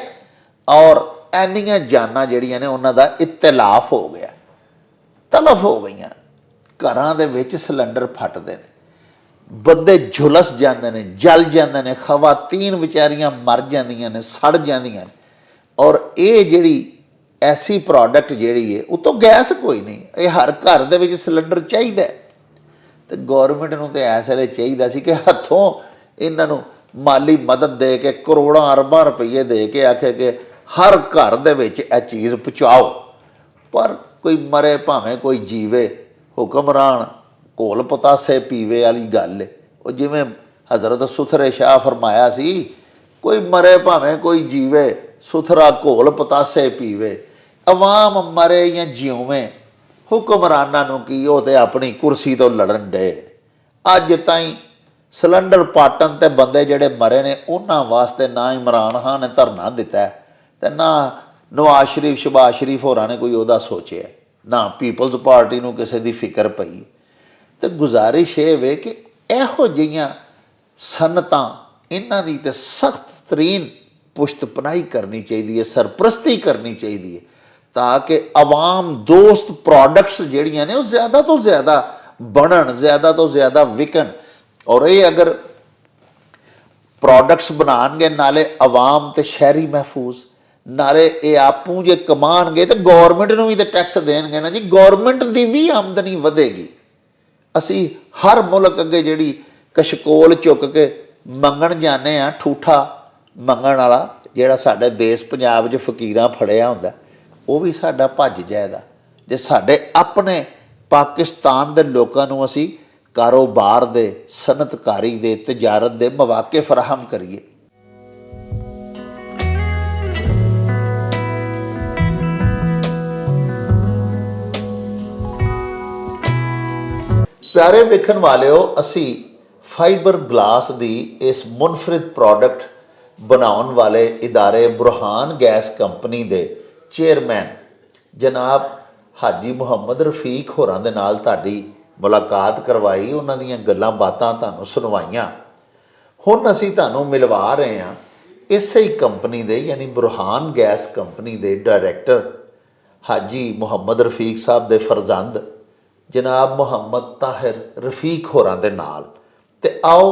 ਔਰ ਐਨੀਆਂ ਜਾਨਾਂ ਜਿਹੜੀਆਂ ਨੇ ਉਹਨਾਂ ਦਾ ਇਤਲਾਫ ਹੋ ਗਿਆ, ਤਲਫ ਹੋ ਗਈਆਂ। ਘਰਾਂ ਦੇ ਵਿੱਚ ਸਿਲੰਡਰ ਫਟਦੇ ਨੇ, ਬੰਦੇ ਝੁਲਸ ਜਾਂਦੇ ਨੇ, ਜਲ ਜਾਂਦੇ ਨੇ, ਖਵਾਤੀਨ ਵਿਚਾਰੀਆਂ ਮਰ ਜਾਂਦੀਆਂ ਨੇ, ਸੜ ਜਾਂਦੀਆਂ ਨੇ। ਔਰ ਇਹ ਜਿਹੜੀ ਐਸੀ ਪ੍ਰੋਡਕਟ ਜਿਹੜੀ ਹੈ, ਉਤੋਂ ਗੈਸ ਕੋਈ ਨਹੀਂ, ਇਹ ਹਰ ਘਰ ਦੇ ਵਿੱਚ ਸਿਲੰਡਰ ਚਾਹੀਦਾ। ਤੇ ਗੌਰਮੈਂਟ ਨੂੰ ਤਾਂ ਇਸ ਵੇਲੇ ਚਾਹੀਦਾ ਸੀ ਕਿ ਹੱਥੋਂ ਇਹਨਾਂ ਨੂੰ ਮਾਲੀ ਮਦਦ ਦੇ ਕੇ ਕਰੋੜਾਂ ਅਰਬਾਂ ਰੁਪਈਏ ਦੇ ਕੇ ਆਖੇ ਕਿ ਹਰ ਘਰ ਦੇ ਵਿੱਚ ਇਹ ਚੀਜ਼ ਪਹੁੰਚਾਓ। ਪਰ ਕੋਈ ਮਰੇ ਭਾਵੇਂ ਕੋਈ ਜੀਵੇ, ਹੁਕਮਰਾਨ ਘੋਲ ਪਤਾਸੇ ਪੀਵੇ ਵਾਲੀ ਗੱਲ ਹੈ। ਉਹ ਜਿਵੇਂ ਹਜ਼ਰਤ ਸੁਥਰੇ ਸ਼ਾਹ ਫਰਮਾਇਆ ਸੀ, ਕੋਈ ਮਰੇ ਭਾਵੇਂ ਕੋਈ ਜੀਵੇ, ਸੁਥਰਾ ਘੋਲ ਪਤਾਸੇ ਪੀਵੇ। ਅਵਾਮ ਮਰੇ ਜਾਂ ਜਿਉਵੇਂ, ਹੁਕਮਰਾਨਾਂ ਨੂੰ ਕੀ, ਉਹ ਤੇ ਆਪਣੀ ਕੁਰਸੀ ਤੋਂ ਲੜਨ ਡੇ। ਅੱਜ ਤਾਈਂ ਸਿਲੰਡਰ ਪਾਟਣ ਤੇ ਬੰਦੇ ਜਿਹੜੇ ਮਰੇ ਨੇ, ਉਹਨਾਂ ਵਾਸਤੇ ਨਾ ਇਮਰਾਨ ਖਾਨ ਨੇ ਧਰਨਾ ਦਿੱਤਾ ਤੇ ਨਾ ਨਵਾਜ਼ ਸ਼ਰੀਫ, ਸ਼ਬਾਜ਼ ਸ਼ਰੀਫ ਹੋਰਾਂ ਨੇ ਕੋਈ ਉਹਦਾ ਸੋਚਿਆ, ਨਾ ਪੀਪਲਜ਼ ਪਾਰਟੀ ਨੂੰ ਕਿਸੇ ਦੀ ਫਿਕਰ ਪਈ। ਤੇ ਗੁਜ਼ਾਰਿਸ਼ ਇਹ ਵੇ ਕਿ ਇਹੋ ਜਿਹੀਆਂ ਸਨਅਤਾਂ, ਇਹਨਾਂ ਦੀ ਤੇ ਸਖਤ ਤਰੀਨ ਪੁਸ਼ਤ ਪਨਾਹੀ ਕਰਨੀ ਚਾਹੀਦੀ ਹੈ, ਸਰਪ੍ਰਸਤੀ ਕਰਨੀ ਚਾਹੀਦੀ ਹੈ, ਤਾਂ ਕਿ ਆਵਾਮ ਦੋਸਤ ਪ੍ਰੋਡਕਟਸ ਜਿਹੜੀਆਂ ਨੇ ਉਹ ਜ਼ਿਆਦਾ ਤੋਂ ਜ਼ਿਆਦਾ ਬਣਨ, ਜ਼ਿਆਦਾ ਤੋਂ ਜ਼ਿਆਦਾ ਵਿਕਣ। ਔਰ ਇਹ ਅਗਰ ਪ੍ਰੋਡਕਟਸ ਬਣਾਉਣਗੇ, ਨਾਲੇ ਆਵਾਮ ਤੇ ਸ਼ਹਿਰੀ ਮਹਿਫੂਜ਼, ਨਾਲੇ ਇਹ ਆਪੂ ਜੇ ਕਮਾਣਗੇ ਤੇ ਗੌਰਮੈਂਟ ਨੂੰ ਵੀ ਤਾਂ ਟੈਕਸ ਦੇਣਗੇ ਨਾ ਜੀ, ਗੌਰਮੈਂਟ ਦੀ ਵੀ ਆਮਦਨੀ ਵਧੇਗੀ। ਅਸੀਂ ਹਰ ਮੁਲਕ ਅੱਗੇ ਜਿਹੜੀ ਕਸ਼ਕੋਲ ਚੁੱਕ ਕੇ ਮੰਗਣ ਜਾਂਦੇ ਆ, ਠੂਠਾ ਮੰਗਣ ਵਾਲਾ ਜਿਹੜਾ ਸਾਡੇ ਦੇਸ਼ ਪੰਜਾਬ 'ਚ ਫਕੀਰਾਂ ਫੜਿਆ ਹੁੰਦਾ, ਉਹ ਵੀ ਸਾਡਾ ਭੱਜ ਜਾਏਗਾ ਜੇ ਸਾਡੇ ਆਪਣੇ ਪਾਕਿਸਤਾਨ ਦੇ ਲੋਕਾਂ ਨੂੰ ਅਸੀਂ ਕਾਰੋਬਾਰ ਦੇ, ਸਨਅਤਕਾਰੀ ਦੇ, ਤਜਾਰਤ ਦੇ ਮੌਕੇ ਫਰਾਹਮ ਕਰੀਏ। ਪਿਆਰੇ ਵੇਖਣ ਵਾਲਿਓ, ਅਸੀਂ ਫਾਈਬਰ ਗਲਾਸ ਦੀ ਇਸ ਮੁਨਫਰਿਦ ਪ੍ਰੋਡਕਟ ਬਣਾਉਣ ਵਾਲੇ ਇਦਾਰੇ ਬੁਰਹਾਨ ਗੈਸ ਕੰਪਨੀ ਦੇ ਚੇਅਰਮੈਨ ਜਨਾਬ ਹਾਜੀ ਮੁਹੰਮਦ ਰਫੀਕ ਹੋਰਾਂ ਦੇ ਨਾਲ ਤੁਹਾਡੀ ਮੁਲਾਕਾਤ ਕਰਵਾਈ, ਉਹਨਾਂ ਦੀਆਂ ਗੱਲਾਂ ਬਾਤਾਂ ਤੁਹਾਨੂੰ ਸੁਣਵਾਈਆਂ। ਹੁਣ ਅਸੀਂ ਤੁਹਾਨੂੰ ਮਿਲਵਾ ਰਹੇ ਹਾਂ ਇਸੇ ਹੀ ਕੰਪਨੀ ਦੇ ਯਾਨੀ ਬੁਰਹਾਨ ਗੈਸ ਕੰਪਨੀ ਦੇ ਡਾਇਰੈਕਟਰ ਹਾਜੀ ਮੁਹੰਮਦ ਰਫੀਕ ਸਾਹਿਬ ਦੇ ਫਰਜ਼ੰਦ ਜਨਾਬ ਮੁਹੰਮਦ ਤਾਹਿਰ ਰਫੀਕ ਹੋਰਾਂ ਦੇ ਨਾਲ। ਤੇ ਆਓ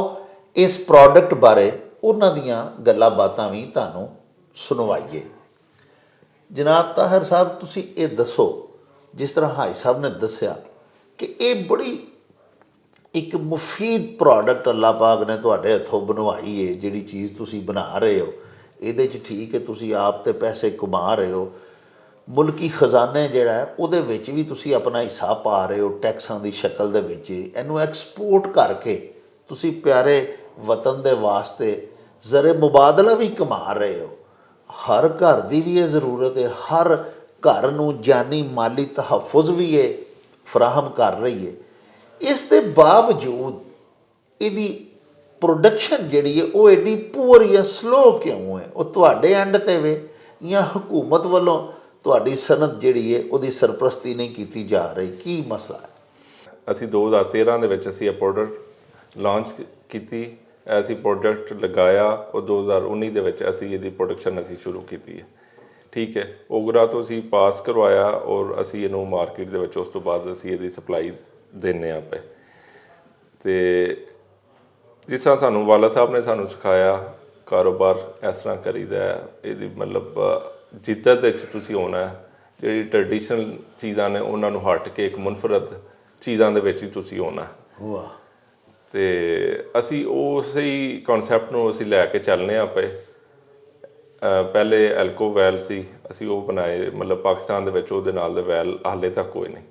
ਇਸ ਪ੍ਰੋਡਕਟ ਬਾਰੇ ਉਹਨਾਂ ਦੀਆਂ ਗੱਲਾਂ ਬਾਤਾਂ ਵੀ ਤੁਹਾਨੂੰ ਸੁਣਵਾਈਏ। ਜਨਾਬ ਤਾਹਿਰ ਸਾਹਿਬ, ਤੁਸੀਂ ਇਹ ਦੱਸੋ, ਜਿਸ ਤਰ੍ਹਾਂ ਹਾਈ ਸਾਹਿਬ ਨੇ ਦੱਸਿਆ ਕਿ ਇਹ ਬੜੀ ਇੱਕ ਮੁਫੀਦ ਪ੍ਰੋਡਕਟ ਅੱਲਾਹ ਪਾਕ ਨੇ ਤੁਹਾਡੇ ਹੱਥੋਂ ਬਣਵਾਈ ਹੈ। ਜਿਹੜੀ ਚੀਜ਼ ਤੁਸੀਂ ਬਣਾ ਰਹੇ ਹੋ ਇਹਦੇ 'ਚ ਠੀਕ ਹੈ, ਤੁਸੀਂ ਆਪ ਤੇ ਪੈਸੇ ਕਮਾ ਰਹੇ ਹੋ, ਮੁਲਕੀ ਖਜ਼ਾਨੇ ਜਿਹੜਾ ਹੈ ਉਹਦੇ ਵਿੱਚ ਵੀ ਤੁਸੀਂ ਆਪਣਾ ਹਿੱਸਾ ਪਾ ਰਹੇ ਹੋ ਟੈਕਸਾਂ ਦੀ ਸ਼ਕਲ ਦੇ ਵਿੱਚ। ਇਹਨੂੰ ਐਕਸਪੋਰਟ ਕਰਕੇ ਤੁਸੀਂ ਪਿਆਰੇ ਵਤਨ ਦੇ ਵਾਸਤੇ ਜ਼ਰੇ ਮੁਬਾਦਲਾ ਵੀ ਕਮਾ ਰਹੇ ਹੋ। ਹਰ ਘਰ ਦੀ ਵੀ ਇਹ ਜ਼ਰੂਰਤ ਹੈ, ਹਰ ਘਰ ਨੂੰ ਜਾਨੀ ਮਾਲੀ ਤਹਫੁਜ਼ ਵੀ ਇਹ ਫਰਾਹਮ ਕਰ ਰਹੀ ਹੈ। ਇਸ ਦੇ ਬਾਵਜੂਦ ਇਹਦੀ ਪ੍ਰੋਡਕਸ਼ਨ ਜਿਹੜੀ ਹੈ ਉਹ ਐਡੀ ਪੂਅਰ ਜਾਂ ਸਲੋ ਕਿਉਂ ਹੈ? ਉਹ ਤੁਹਾਡੇ ਐਂਡ 'ਤੇ ਵੇ ਜਾਂ ਹਕੂਮਤ ਵੱਲੋਂ ਤੁਹਾਡੀ ਸਨਅਤ ਜਿਹੜੀ ਹੈ ਉਹਦੀ ਸਰਪ੍ਰਸਤੀ ਨਹੀਂ ਕੀਤੀ ਜਾ ਰਹੀ? ਕੀ ਮਸਲਾ ਹੈ? ਅਸੀਂ 2013 ਦੇ ਵਿੱਚ ਅਸੀਂ ਇਹ ਪ੍ਰੋਡਕਟ ਲਾਂਚ ਕੀਤੀ, ਅਸੀਂ ਪ੍ਰੋਡਕਟ ਲਗਾਇਆ, ਉਹ 2019 ਦੇ ਵਿੱਚ ਅਸੀਂ ਇਹਦੀ ਪ੍ਰੋਡਕਸ਼ਨ ਅਸੀਂ ਸ਼ੁਰੂ ਕੀਤੀ ਹੈ। ਠੀਕ ਹੈ, ਓਗਰਾ ਤੋਂ ਅਸੀਂ ਪਾਸ ਕਰਵਾਇਆ ਔਰ ਅਸੀਂ ਇਹਨੂੰ ਮਾਰਕੀਟ ਦੇ ਵਿੱਚ ਉਸ ਤੋਂ ਬਾਅਦ ਅਸੀਂ ਇਹਦੀ ਸਪਲਾਈ ਦਿੰਦੇ ਹਾਂ ਪਏ। ਅਤੇ ਜਿਸ ਤਰ੍ਹਾਂ ਸਾਨੂੰ ਵਾਲਾ ਸਾਹਿਬ ਨੇ ਸਾਨੂੰ ਸਿਖਾਇਆ ਕਾਰੋਬਾਰ ਇਸ ਤਰ੍ਹਾਂ ਕਰੀਦਾ, ਇਹਦੀ ਮਤਲਬ ਜਿੱਦਤ ਵਿੱਚ ਤੁਸੀਂ ਆਉਣਾ, ਜਿਹੜੀ ਟਰਡੀਸ਼ਨਲ ਚੀਜ਼ਾਂ ਨੇ ਉਹਨਾਂ ਨੂੰ ਹਟ ਕੇ ਇੱਕ ਮੁਨਫਰਦ ਚੀਜ਼ਾਂ ਦੇ ਵਿੱਚ ਹੀ ਤੁਸੀਂ ਆਉਣਾ। ਵਾਹ। ਅਤੇ ਅਸੀਂ ਉਸੇ ਹੀ ਕਨਸੈਪਟ ਨੂੰ ਅਸੀਂ ਲੈ ਕੇ ਚੱਲਦੇ ਹਾਂ ਪਏ। ਪਹਿਲੇ ਐਲਕੋ ਵੈਲ ਸੀ, ਅਸੀਂ ਉਹ ਬਣਾਏ, ਮਤਲਬ ਪਾਕਿਸਤਾਨ ਦੇ ਵਿੱਚ ਉਹਦੇ ਨਾਲ ਦੇ ਵੈਲ ਹਾਲੇ ਤੱਕ ਕੋਈ ਨਹੀਂ।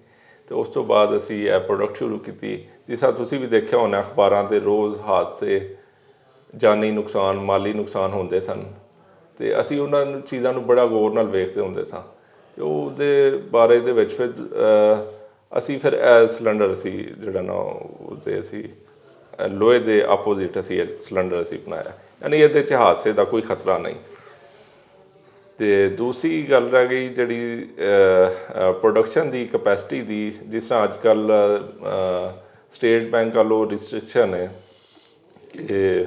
ਅਤੇ ਉਸ ਤੋਂ ਬਾਅਦ ਅਸੀਂ ਇਹ ਪ੍ਰੋਡਕਟ ਸ਼ੁਰੂ ਕੀਤੀ। ਜਿਸ ਤਰ੍ਹਾਂ ਤੁਸੀਂ ਵੀ ਦੇਖਿਆ ਹੋਣਾ ਅਖਬਾਰਾਂ 'ਤੇ ਰੋਜ਼ ਹਾਦਸੇ, ਜਾਨੀ ਨੁਕਸਾਨ, ਮਾਲੀ ਨੁਕਸਾਨ ਹੁੰਦੇ ਸਨ, ਅਤੇ ਅਸੀਂ ਉਹਨਾਂ ਨੂੰ ਚੀਜ਼ਾਂ ਨੂੰ ਬੜਾ ਗੌਰ ਨਾਲ ਵੇਖਦੇ ਹੁੰਦੇ ਸਾਂ। ਅਤੇ ਉਹਦੇ ਬਾਰੇ ਦੇ ਵਿੱਚ ਫਿਰ ਅਸੀਂ ਫਿਰ ਇਹ ਸਿਲੰਡਰ ਅਸੀਂ ਜਿਹੜਾ ਨਾ ਉਹਦੇ ਅਸੀਂ ਲੋਹੇ ਦੇ ਆਪੋਜ਼ਿਟ ਅਸੀਂ ਇਹ ਸਿਲੰਡਰ ਅਸੀਂ ਬਣਾਇਆ, ਯਾਨੀ ਇਹਦੇ 'ਚ ਹਾਦਸੇ ਦਾ ਕੋਈ ਖਤਰਾ ਨਹੀਂ। ਅਤੇ ਦੂਸਰੀ ਗੱਲ ਰਹਿ ਗਈ ਜਿਹੜੀ ਪ੍ਰੋਡਕਸ਼ਨ ਦੀ ਕਪੈਸਿਟੀ ਦੀ, ਜਿਸ ਤਰ੍ਹਾਂ ਅੱਜ ਕੱਲ੍ਹ ਸਟੇਟ ਬੈਂਕ ਵੱਲੋਂ ਰਿਸਟ੍ਰਿਕਸ਼ਨ ਹੈ ਕਿ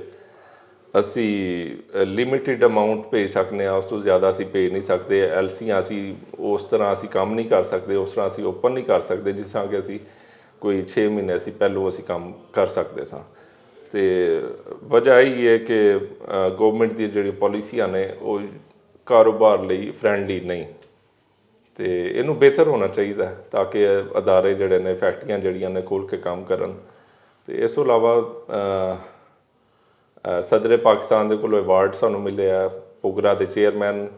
ਅਸੀਂ ਲਿਮਿਟਿਡ ਅਮਾਊਂਟ ਭੇਜ ਸਕਦੇ ਹਾਂ, ਉਸ ਤੋਂ ਜ਼ਿਆਦਾ ਅਸੀਂ ਭੇਜ ਨਹੀਂ ਸਕਦੇ। ਐਲਸੀਆਂ ਅਸੀਂ ਉਸ ਤਰ੍ਹਾਂ ਅਸੀਂ ਕੰਮ ਨਹੀਂ ਕਰ ਸਕਦੇ, ਉਸ ਤਰ੍ਹਾਂ ਅਸੀਂ ਓਪਨ ਨਹੀਂ ਕਰ ਸਕਦੇ ਜਿਸ ਤਰ੍ਹਾਂ ਕਿ ਅਸੀਂ ਕੋਈ 6 ਮਹੀਨੇ ਅਸੀਂ ਪਹਿਲੋਂ ਅਸੀਂ ਕੰਮ ਕਰ ਸਕਦੇ ਸਾਂ। ਅਤੇ ਵਜ੍ਹਾ ਇਹ ਹੈ ਕਿ ਗੌਰਮੈਂਟ ਦੀ ਜਿਹੜੀ ਪਾਲਿਸੀਆਂ ਨੇ ਉਹ ਕਾਰੋਬਾਰ ਲਈ ਫਰੈਂਡਲੀ ਨਹੀਂ, ਅਤੇ ਇਹਨੂੰ ਬਿਹਤਰ ਹੋਣਾ ਚਾਹੀਦਾ ਤਾਂ ਕਿ ਅਦਾਰੇ ਜਿਹੜੇ ਨੇ, ਫੈਕਟਰੀਆਂ ਜਿਹੜੀਆਂ ਨੇ ਖੋਲ੍ਹ ਕੇ ਕੰਮ ਕਰਨ। ਅਤੇ ਇਸ ਤੋਂ ਇਲਾਵਾ ਸਦਰੇ ਪਾਕਿਸਤਾਨ ਦੇ ਕੋਲੋਂ ਅਵਾਰਡ ਸਾਨੂੰ ਮਿਲਿਆ। ਓਗਰਾ ਦੇ ਚੇਅਰਮੈਨ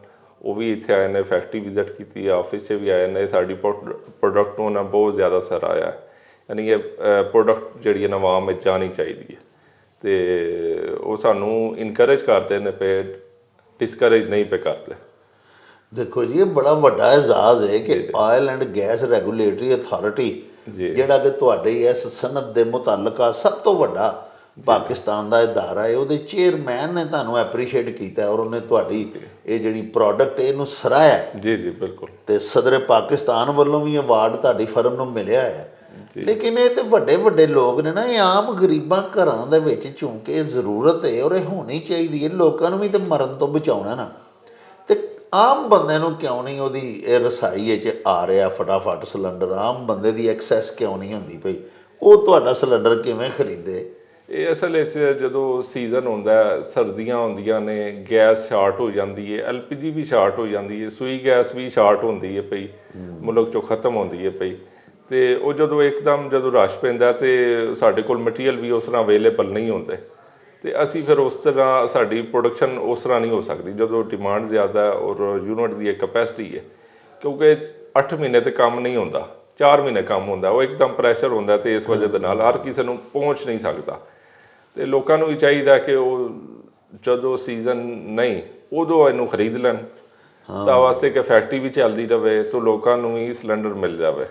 ਉਹ ਵੀ ਇੱਥੇ ਆਏ ਨੇ, ਫੈਕਟਰੀ ਵਿਜ਼ਿਟ ਕੀਤੀ, ਆਫਿਸ 'ਚ ਵੀ ਆਏ ਨੇ। ਸਾਡੀ ਪ੍ਰੋਡਕਟ ਨੂੰ ਉਹਨਾਂ ਬਹੁਤ ਜ਼ਿਆਦਾ ਸਰਾਹਿਆ, ਯਾਨੀ ਇਹ ਪ੍ਰੋਡਕਟ ਜਿਹੜੀ ਹੈ ਨਾ ਆਵਾਮ ਵਿੱਚ ਜਾਣੀ ਚਾਹੀਦੀ ਹੈ। ਅਤੇ ਉਹ ਸਾਨੂੰ ਇਨਕਰੇਜ ਕਰਦੇ ਨੇ ਪਏ, ਡਿਸਕਰੇਜ ਨਹੀਂ ਪਏ ਕਰਦੇ। ਦੇਖੋ ਜੀ, ਇਹ ਬੜਾ ਵੱਡਾ ਐਜ਼ਾਜ਼ ਹੈ ਕਿ oil and gas regulatory authority ਜਿਹੜਾ ਕਿ ਤੁਹਾਡੇ ਇਸ ਸਨਅਤ ਦੇ ਮੁਤਅਲਕਾ ਸਭ ਤੋਂ ਵੱਡਾ ਪਾਕਿਸਤਾਨ ਦਾ ਅਦਾਰਾ ਹੈ, ਉਹਦੇ ਚੇਅਰਮੈਨ ਨੇ ਤੁਹਾਨੂੰ ਐਪਰੀਸ਼ੀਏਟ ਕੀਤਾ ਔਰ ਉਹਨੇ ਤੁਹਾਡੀ ਇਹ ਜਿਹੜੀ ਪ੍ਰੋਡਕਟ ਇਹਨੂੰ ਸਰਾਹਿਆ। ਜੀ ਜੀ ਬਿਲਕੁਲ। ਅਤੇ ਸਦਰੇ ਪਾਕਿਸਤਾਨ ਵੱਲੋਂ ਵੀ ਅਵਾਰਡ ਤੁਹਾਡੀ ਫਰਮ ਨੂੰ ਮਿਲਿਆ ਹੈ। ਲੇਕਿਨ ਇਹ ਤਾਂ ਵੱਡੇ ਵੱਡੇ ਲੋਕ ਨੇ ਨਾ, ਇਹ ਆਮ ਗਰੀਬਾਂ ਘਰਾਂ ਦੇ ਵਿੱਚ ਚੂੰਕਿ ਇਹ ਜ਼ਰੂਰਤ ਹੈ ਔਰ ਇਹ ਹੋਣੀ ਚਾਹੀਦੀ ਹੈ। ਲੋਕਾਂ ਨੂੰ ਵੀ ਤਾਂ ਮਰਨ ਤੋਂ ਬਚਾਉਣਾ ਨਾ, ਅਤੇ ਆਮ ਬੰਦੇ ਨੂੰ ਕਿਉਂ ਨਹੀਂ ਉਹਦੀ ਇਹ ਰਸਾਈ 'ਚ ਆ ਰਿਹਾ ਫਟਾਫਟ ਸਿਲੰਡਰ? ਆਮ ਬੰਦੇ ਦੀ ਐਕਸੈਸ ਕਿਉਂ ਨਹੀਂ ਹੁੰਦੀ ਪਈ? ਉਹ ਤੁਹਾਡਾ ਸਿਲੰਡਰ ਕਿਵੇਂ ਖਰੀਦੇ? ਇਹ ਅਸਲ ਵਿੱਚ ਜਦੋਂ ਸੀਜ਼ਨ ਹੁੰਦਾ ਸਰਦੀਆਂ ਹੁੰਦੀਆਂ ਨੇ ਗੈਸ ਸ਼ਾਰਟ ਹੋ ਜਾਂਦੀ ਹੈ ਐਲਪੀਜੀ ਵੀ ਸ਼ਾਰਟ ਹੋ ਜਾਂਦੀ ਹੈ ਸੂਈ ਗੈਸ ਵੀ ਸ਼ਾਰਟ ਹੁੰਦੀ ਹੈ ਪਈ ਮੁਲਕ ਚੋਂ ਖਤਮ ਹੁੰਦੀ ਹੈ ਪਈ ਤੇ ਉਹ ਜਦੋਂ ਇੱਕਦਮ ਜਦੋਂ ਰਸ਼ ਪੈਂਦਾ ਤੇ ਸਾਡੇ ਕੋਲ ਮਟੀਰੀਅਲ ਵੀ ਉਸ ਤਰ੍ਹਾਂ ਅਵੇਲੇਬਲ ਨਹੀਂ ਹੁੰਦੇ ਤੇ ਅਸੀਂ ਫਿਰ ਉਸ ਤਰ੍ਹਾਂ ਸਾਡੀ ਪ੍ਰੋਡਕਸ਼ਨ ਉਸ ਤਰ੍ਹਾਂ ਨਹੀਂ ਹੋ ਸਕਦੀ ਜਦੋਂ ਡਿਮਾਂਡ ਜ਼ਿਆਦਾ ਔਰ ਯੂਨਿਟ ਦੀ ਇੱਕ ਕਪੈਸਿਟੀ ਹੈ ਕਿਉਂਕਿ 8 ਮਹੀਨੇ ਤੇ ਕੰਮ ਨਹੀਂ ਹੁੰਦਾ 4 ਮਹੀਨੇ ਕੰਮ ਹੁੰਦਾ ਉਹ ਇੱਕਦਮ ਪ੍ਰੈਸ਼ਰ ਹੁੰਦਾ ਤੇ ਇਸ ਵਜ੍ਹਾ ਦੇ ਨਾਲ ਹਰ ਕਿਸੇ ਨੂੰ ਪਹੁੰਚ ਨਹੀਂ ਸਕਦਾ ਤੇ ਲੋਕਾਂ ਨੂੰ ਵੀ ਚਾਹੀਦਾ ਕਿ ਉਹ ਜਦੋਂ ਸੀਜ਼ਨ ਨਹੀਂ ਉਦੋਂ ਇਹਨੂੰ ਖਰੀਦ ਲੈਣ ਤਾਂ ਵਾਸਤੇ ਕਿ ਫੈਕਟਰੀ ਵੀ ਚੱਲਦੀ ਰਹੇ ਤਾਂ ਲੋਕਾਂ ਨੂੰ ਵੀ ਸਿਲੰਡਰ ਮਿਲ ਜਾਵੇ